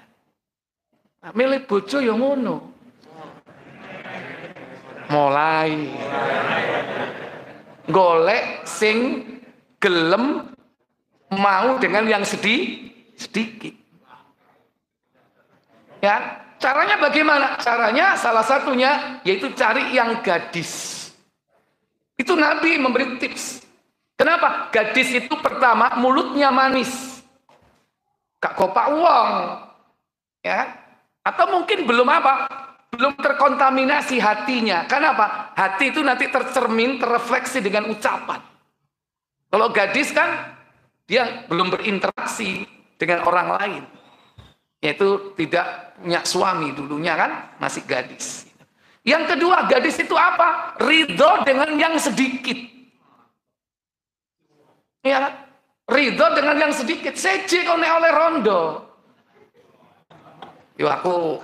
Nah, milih bojo yang ngono. Mulai golek sing gelem mau dengan yang sedikit. Ya, caranya bagaimana? Caranya salah satunya yaitu cari yang gadis. Itu Nabi memberi tips. Kenapa? Gadis itu pertama mulutnya manis, gak kopak uang, ya. Atau mungkin belum belum terkontaminasi hatinya. Kenapa? Hati itu nanti tercermin, terrefleksi dengan ucapan. Kalau gadis kan dia belum berinteraksi dengan orang lain, yaitu tidak punya suami dulunya kan, masih gadis. Yang kedua, gadis itu apa? Ridho dengan yang sedikit. Ya, ridho dengan yang sedikit. Seje kau nek oleh rondo. Yo aku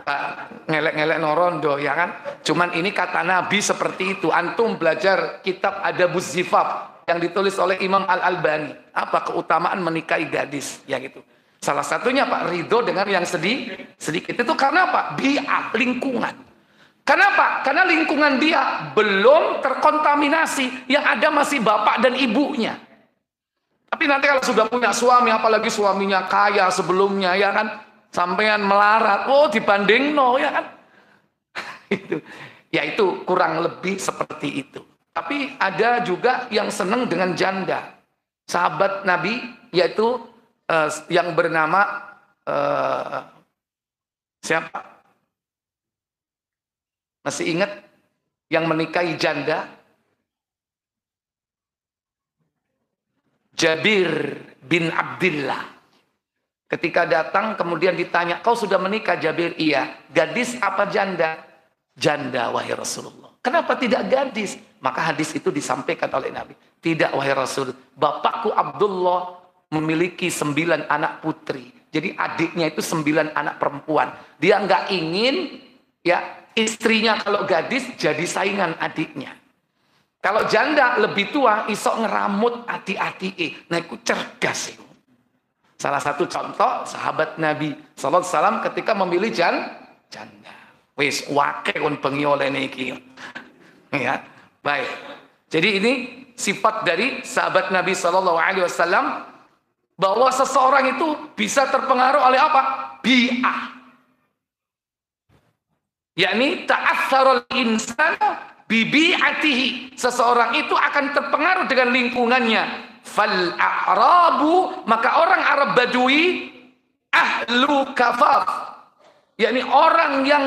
ngelek-ngelek no rondo ya kan. Cuman ini kata Nabi seperti itu. Antum belajar kitab Adabuz Zifaf yang ditulis oleh Imam Al-Albani. Apa keutamaan menikahi gadis? Yang itu. Salah satunya Pak, ridho dengan yang sedikit. Itu karena apa? Bi'ah, lingkungan. Kenapa? Karena lingkungan dia belum terkontaminasi. Yang ada masih bapak dan ibunya. Tapi nanti kalau sudah punya suami, apalagi suaminya kaya sebelumnya, ya kan, sampean melarat, oh dibanding no, ya kan. Ya itu kurang lebih seperti itu. Tapi ada juga yang senang dengan janda. Sahabat Nabi, yaitu yang bernama siapa? Masih ingat yang menikahi janda? Jabir bin Abdillah. Ketika datang kemudian ditanya, kau sudah menikah Jabir? Iya. Gadis apa janda? Janda wahai Rasulullah. Kenapa tidak gadis? Maka hadis itu disampaikan oleh Nabi. Tidak wahai Rasul. Bapakku Abdullah memiliki 9 anak putri. Jadi adiknya itu 9 anak perempuan. Dia nggak ingin ya istrinya kalau gadis jadi saingan adiknya. Kalau janda lebih tua, isok ngeramut adik-adik. Nah itu cerdas itu. Salah satu contoh sahabat Nabi sallallahu alaihi wasallam ketika memilih janda. Wis wake kon bengi oleh niki. Ya, baik. Jadi ini sifat dari sahabat Nabi sallallahu alaihi wasallam bahwa seseorang itu bisa terpengaruh oleh apa? Bi'ah. Yakni ta'atsarul insana bibi'atihi. Seseorang itu akan terpengaruh dengan lingkungannya. Fal a'rabu, maka orang Arab Badui, ahlu kafaf, yakni orang yang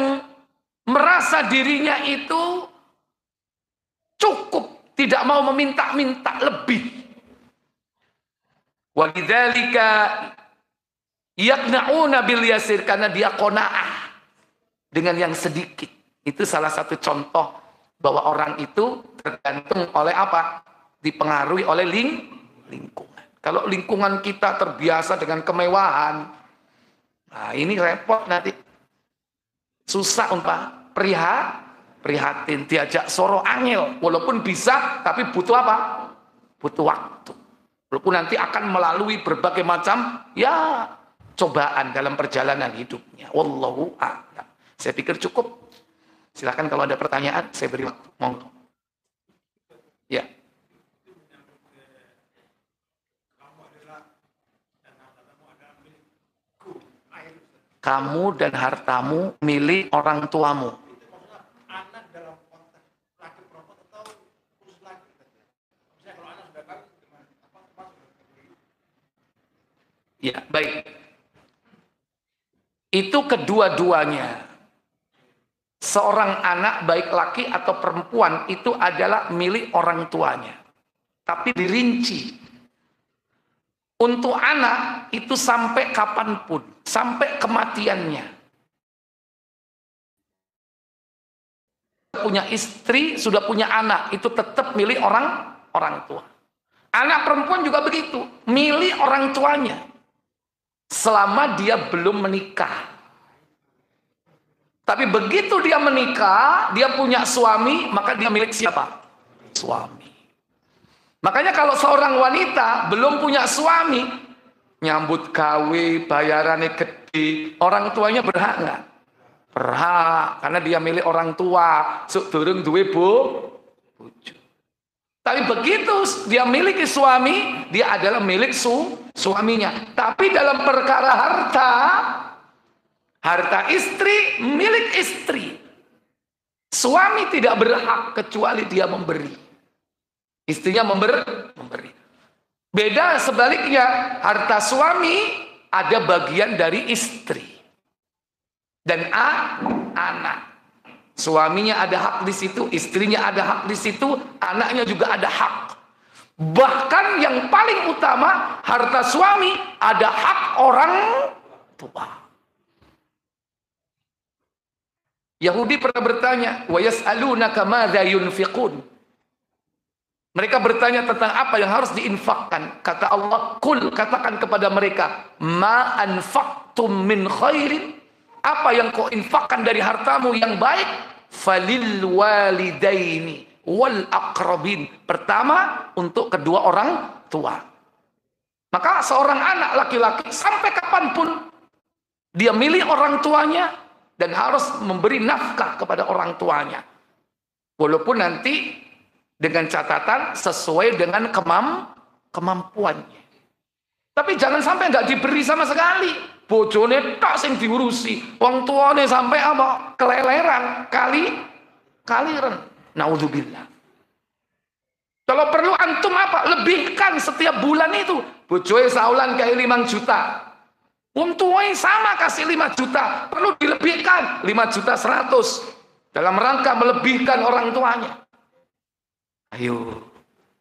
merasa dirinya itu cukup, tidak mau meminta-minta lebih. Walidzalika yaqna'una bil yasir, karena dia qanaah dengan yang sedikit. Itu salah satu contoh bahwa orang itu tergantung oleh apa? Dipengaruhi oleh lingkungan. Kalau lingkungan kita terbiasa dengan kemewahan, nah ini repot nanti. Susah untuk prihatin, diajak soro angel. Walaupun bisa, tapi butuh apa? Butuh waktu. Walaupun nanti akan melalui berbagai macam ya cobaan dalam perjalanan hidupnya. Wallahu a'lam. Saya pikir cukup. Silakan kalau ada pertanyaan, saya beri waktu. Monggo. Ya. Kamu dan hartamu milik orang tuamu. Ya, baik. Itu kedua-duanya. Seorang anak baik laki atau perempuan itu adalah milik orang tuanya. Tapi dirinci. Untuk anak itu sampai kapanpun, sampai kematiannya. Punya istri, sudah punya anak, itu tetap milik orang tua. Anak perempuan juga begitu, milik orang tuanya. Selama dia belum menikah. Tapi begitu dia menikah, dia punya suami, maka dia milik siapa? Suami. Makanya kalau seorang wanita belum punya suami, nyambut gawe, bayarannya gede, orang tuanya berhak nggak? Berhak, karena dia milik orang tua. Suk durung duwe bojo. Tapi begitu dia miliki suami, dia adalah milik suaminya. Tapi dalam perkara harta istri milik istri. Suami tidak berhak kecuali dia memberi. Istrinya memberi. Beda sebaliknya, harta suami ada bagian dari istri. Dan anak. Suaminya ada hak di situ, istrinya ada hak di situ, anaknya juga ada hak. Bahkan yang paling utama, harta suami ada hak orang tua. Yahudi pernah bertanya, wa yas'alunaka madza yunfiqun. Mereka bertanya tentang apa yang harus diinfakkan. Kata Allah, kul, katakan kepada mereka, ma anfaqtum min khairin, apa yang kau infakkan dari hartamu yang baik, falil walidaini wal aqrabin. Pertama untuk kedua orang tua. Maka seorang anak laki-laki sampai kapanpun dia milik orang tuanya dan harus memberi nafkah kepada orang tuanya. Walaupun nanti dengan catatan sesuai dengan kemampuannya. Tapi jangan sampai nggak diberi sama sekali. Bojone tak sing diurusi. Wong tuane sampai apa? Keleleran, kaliren. Naudzubillah. Kalau perlu antum apa? Lebihkan setiap bulan itu. Bojoe saulan kayak 5 juta. Wong tuane sama kasih 5 juta. Perlu dilebihkan 5 juta 100. Dalam rangka melebihkan orang tuanya. Ayo,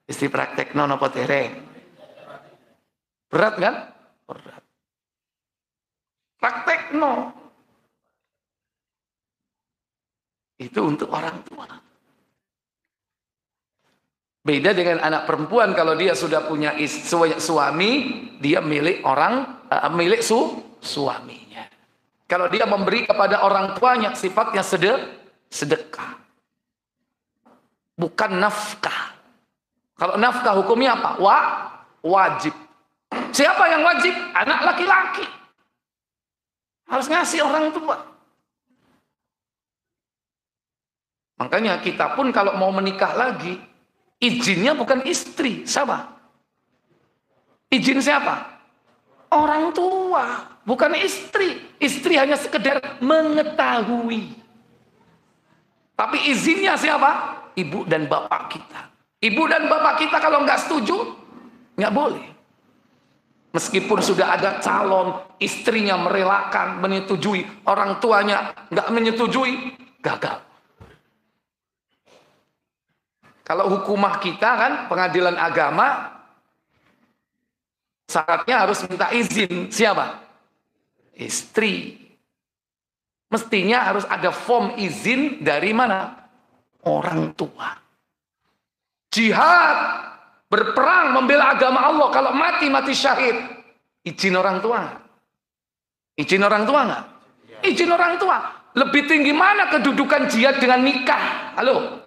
isti praktek nopo tereng. Berat kan? Berat. Praktek no. Itu untuk orang tua. Beda dengan anak perempuan, kalau dia sudah punya suami, dia milik milik suaminya. Kalau dia memberi kepada orang tuanya, sifatnya sedekah. Bukan nafkah. Kalau nafkah hukumnya apa? Wajib. Siapa yang wajib? Anak laki-laki. Harus ngasih orang tua. Makanya kita pun kalau mau menikah lagi, izinnya bukan istri. Siapa? Izin siapa? Orang tua. Bukan istri. Istri hanya sekedar mengetahui. Tapi izinnya siapa? Ibu dan bapak kita. Ibu dan bapak kita kalau nggak setuju, nggak boleh. Meskipun sudah ada calon, istrinya merelakan, menyetujui, orang tuanya nggak menyetujui, gagal. Kalau hukumah kita kan, pengadilan agama, syaratnya harus minta izin. Siapa? Istri. Mestinya harus ada form izin dari mana? Orang tua. Jihad, berperang, membela agama Allah. Kalau mati syahid. Izin orang tua. Izin orang tua nggak? Izin orang tua. Lebih tinggi mana kedudukan jihad dengan nikah? Halo?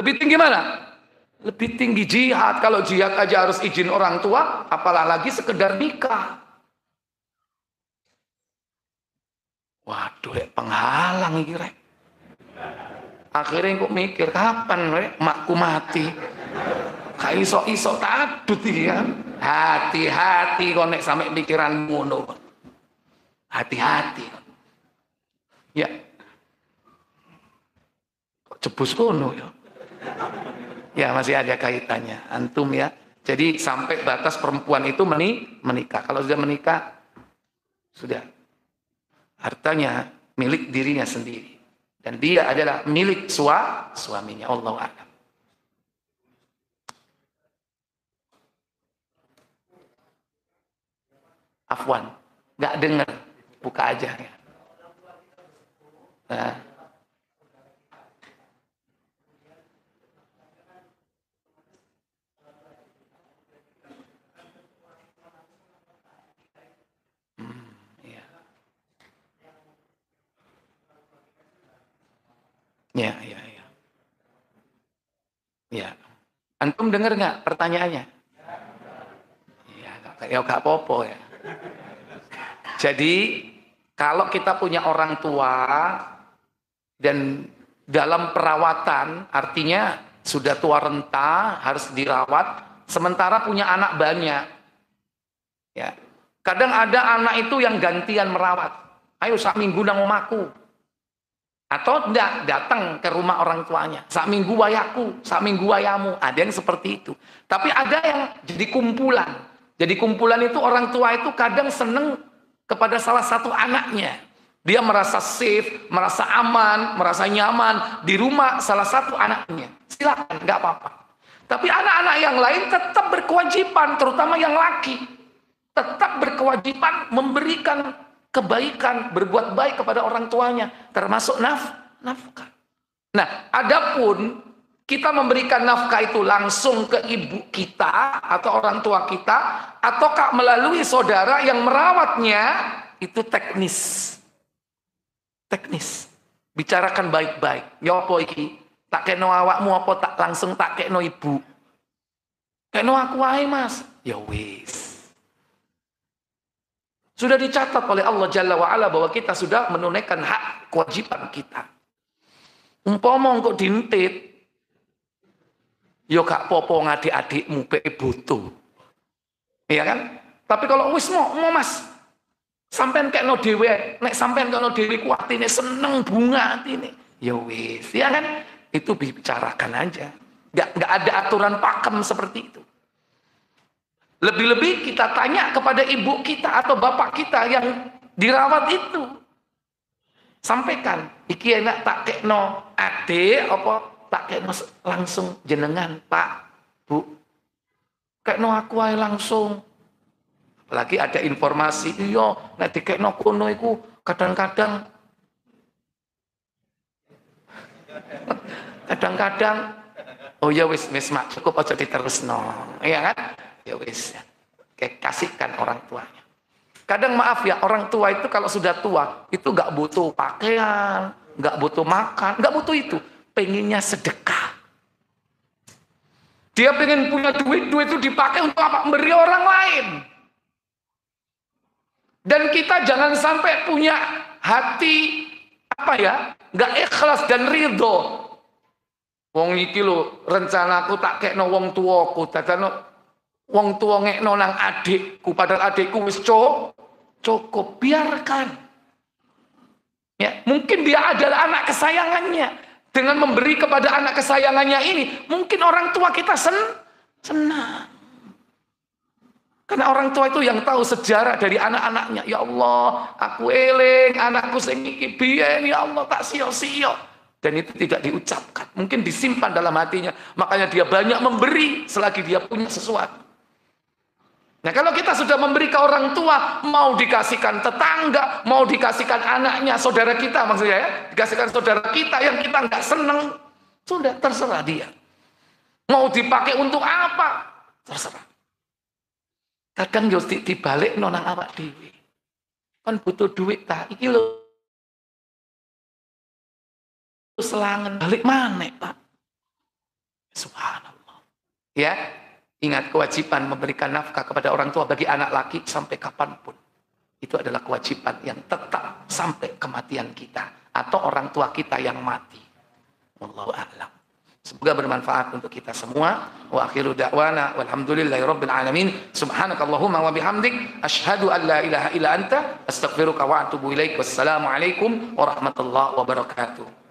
Lebih tinggi mana? Lebih tinggi jihad. Kalau jihad aja harus izin orang tua, apalagi sekedar nikah. Waduh, penghalang ini, rek. Akhirnya kok mikir, kapan rek makku mati? Kayak iso-iso tadut iki kan. Hati-hati kok nek sampai pikiran ngono. Hati-hati. Ya. Kok jebus kono ya? Ya masih ada kaitannya. Antum ya. Jadi sampai batas perempuan itu menikah. Kalau sudah menikah, sudah. Hartanya milik dirinya sendiri. Dan dia adalah milik suaminya. Allahu a'lam. Afwan, nggak dengar, buka aja ya. Nah. Ya. Ya, ya, ya. Ya. Antum dengar nggak pertanyaannya? Ya, nggak apa-apa ya. Jadi kalau kita punya orang tua dan dalam perawatan, artinya sudah tua renta, harus dirawat, sementara punya anak banyak. Ya. Kadang ada anak itu yang gantian merawat. Ayo sak minggu nang omaku. Atau enggak, datang ke rumah orang tuanya. Sak minggu wayaku, sak minggu wayamu. Ada yang seperti itu. Tapi ada yang jadi kumpulan. Jadi kumpulan itu orang tua itu kadang seneng kepada salah satu anaknya. Dia merasa safe, merasa aman, merasa nyaman di rumah salah satu anaknya. Silakan, nggak apa-apa. Tapi anak-anak yang lain tetap berkewajiban, terutama yang laki. Tetap berkewajiban memberikan kebaikan, berbuat baik kepada orang tuanya. Termasuk nafkah. Nah, adapun kita memberikan nafkah itu langsung ke ibu kita atau orang tua kita, ataukah melalui saudara yang merawatnya, itu teknis. Teknis. Bicarakan baik-baik. Ya apa iki? Tak kekno awakmu apa tak langsung tak kekno ibu? Kekno aku wae, Mas. Ya wis. Sudah dicatat oleh Allah Jalla wa'ala bahwa kita sudah menunaikan hak kewajiban kita. Umpama engko dintit, yo gak popo ngadik-adikmu pe butuh. Iya kan? Tapi kalau wis mau Mas, sampean kekno dhewe, nek sampean kekno dhewe ku atine seneng bunga atine. Ya wis, ya kan? Itu bicarakan aja. Enggak ada aturan pakem seperti itu. Lebih-lebih kita tanya kepada ibu kita atau bapak kita yang dirawat itu. Sampaikan, iki enak tak kekno ade apa tak kekno langsung jenengan, Pak, Bu. Kekno aku ae langsung. Apalagi ada informasi, iya nek dikekno kono iku kadang-kadang oh ya wis mak cukup aja diterusno. Iya kan? Ya wis. Kasihkan orang tuanya. Kadang maaf ya, orang tua itu kalau sudah tua itu nggak butuh pakaian, nggak butuh makan, nggak butuh itu. Pengennya sedekah. Dia pengen punya duit itu dipakai untuk apa? Memberi orang lain. Dan kita jangan sampai punya hati apa ya, nggak ikhlas dan ridho. Wong iki lho rencanaku tak kekno wong tuaku, dadane wong tua ngekno nang adikku, padahal adikku wis cukup, biarkan. Ya, mungkin dia adalah anak kesayangannya. Dengan memberi kepada anak kesayangannya ini, mungkin orang tua kita senang. Karena orang tua itu yang tahu sejarah dari anak-anaknya. Ya Allah, aku eling anakku sing iki biyen, ya Allah tak sio-sio. Dan itu tidak diucapkan, mungkin disimpan dalam hatinya. Makanya dia banyak memberi selagi dia punya sesuatu. Nah kalau kita sudah memberi ke orang tua, mau dikasihkan tetangga, mau dikasihkan anaknya, saudara kita maksudnya ya, dikasihkan saudara kita yang kita nggak seneng, sudah terserah dia. Mau dipakai untuk apa? Terserah. Kadang yo dibalik nonang awak dhewe. Kan butuh duit ta, iki lho selangen balik mana Pak? Subhanallah. Ya, ingat kewajiban memberikan nafkah kepada orang tua bagi anak laki sampai kapanpun. Itu adalah kewajiban yang tetap sampai kematian kita atau orang tua kita yang mati. Wallahu a'lam. Semoga bermanfaat untuk kita semua. Wa akhiru da'wana walhamdulillahirabbil alamin. Subhanakallahumma wa bihamdik asyhadu an la ilaha illa anta astaghfiruka wa atubu ilaik. Wassalamu alaikum warahmatullahi wabarakatuh.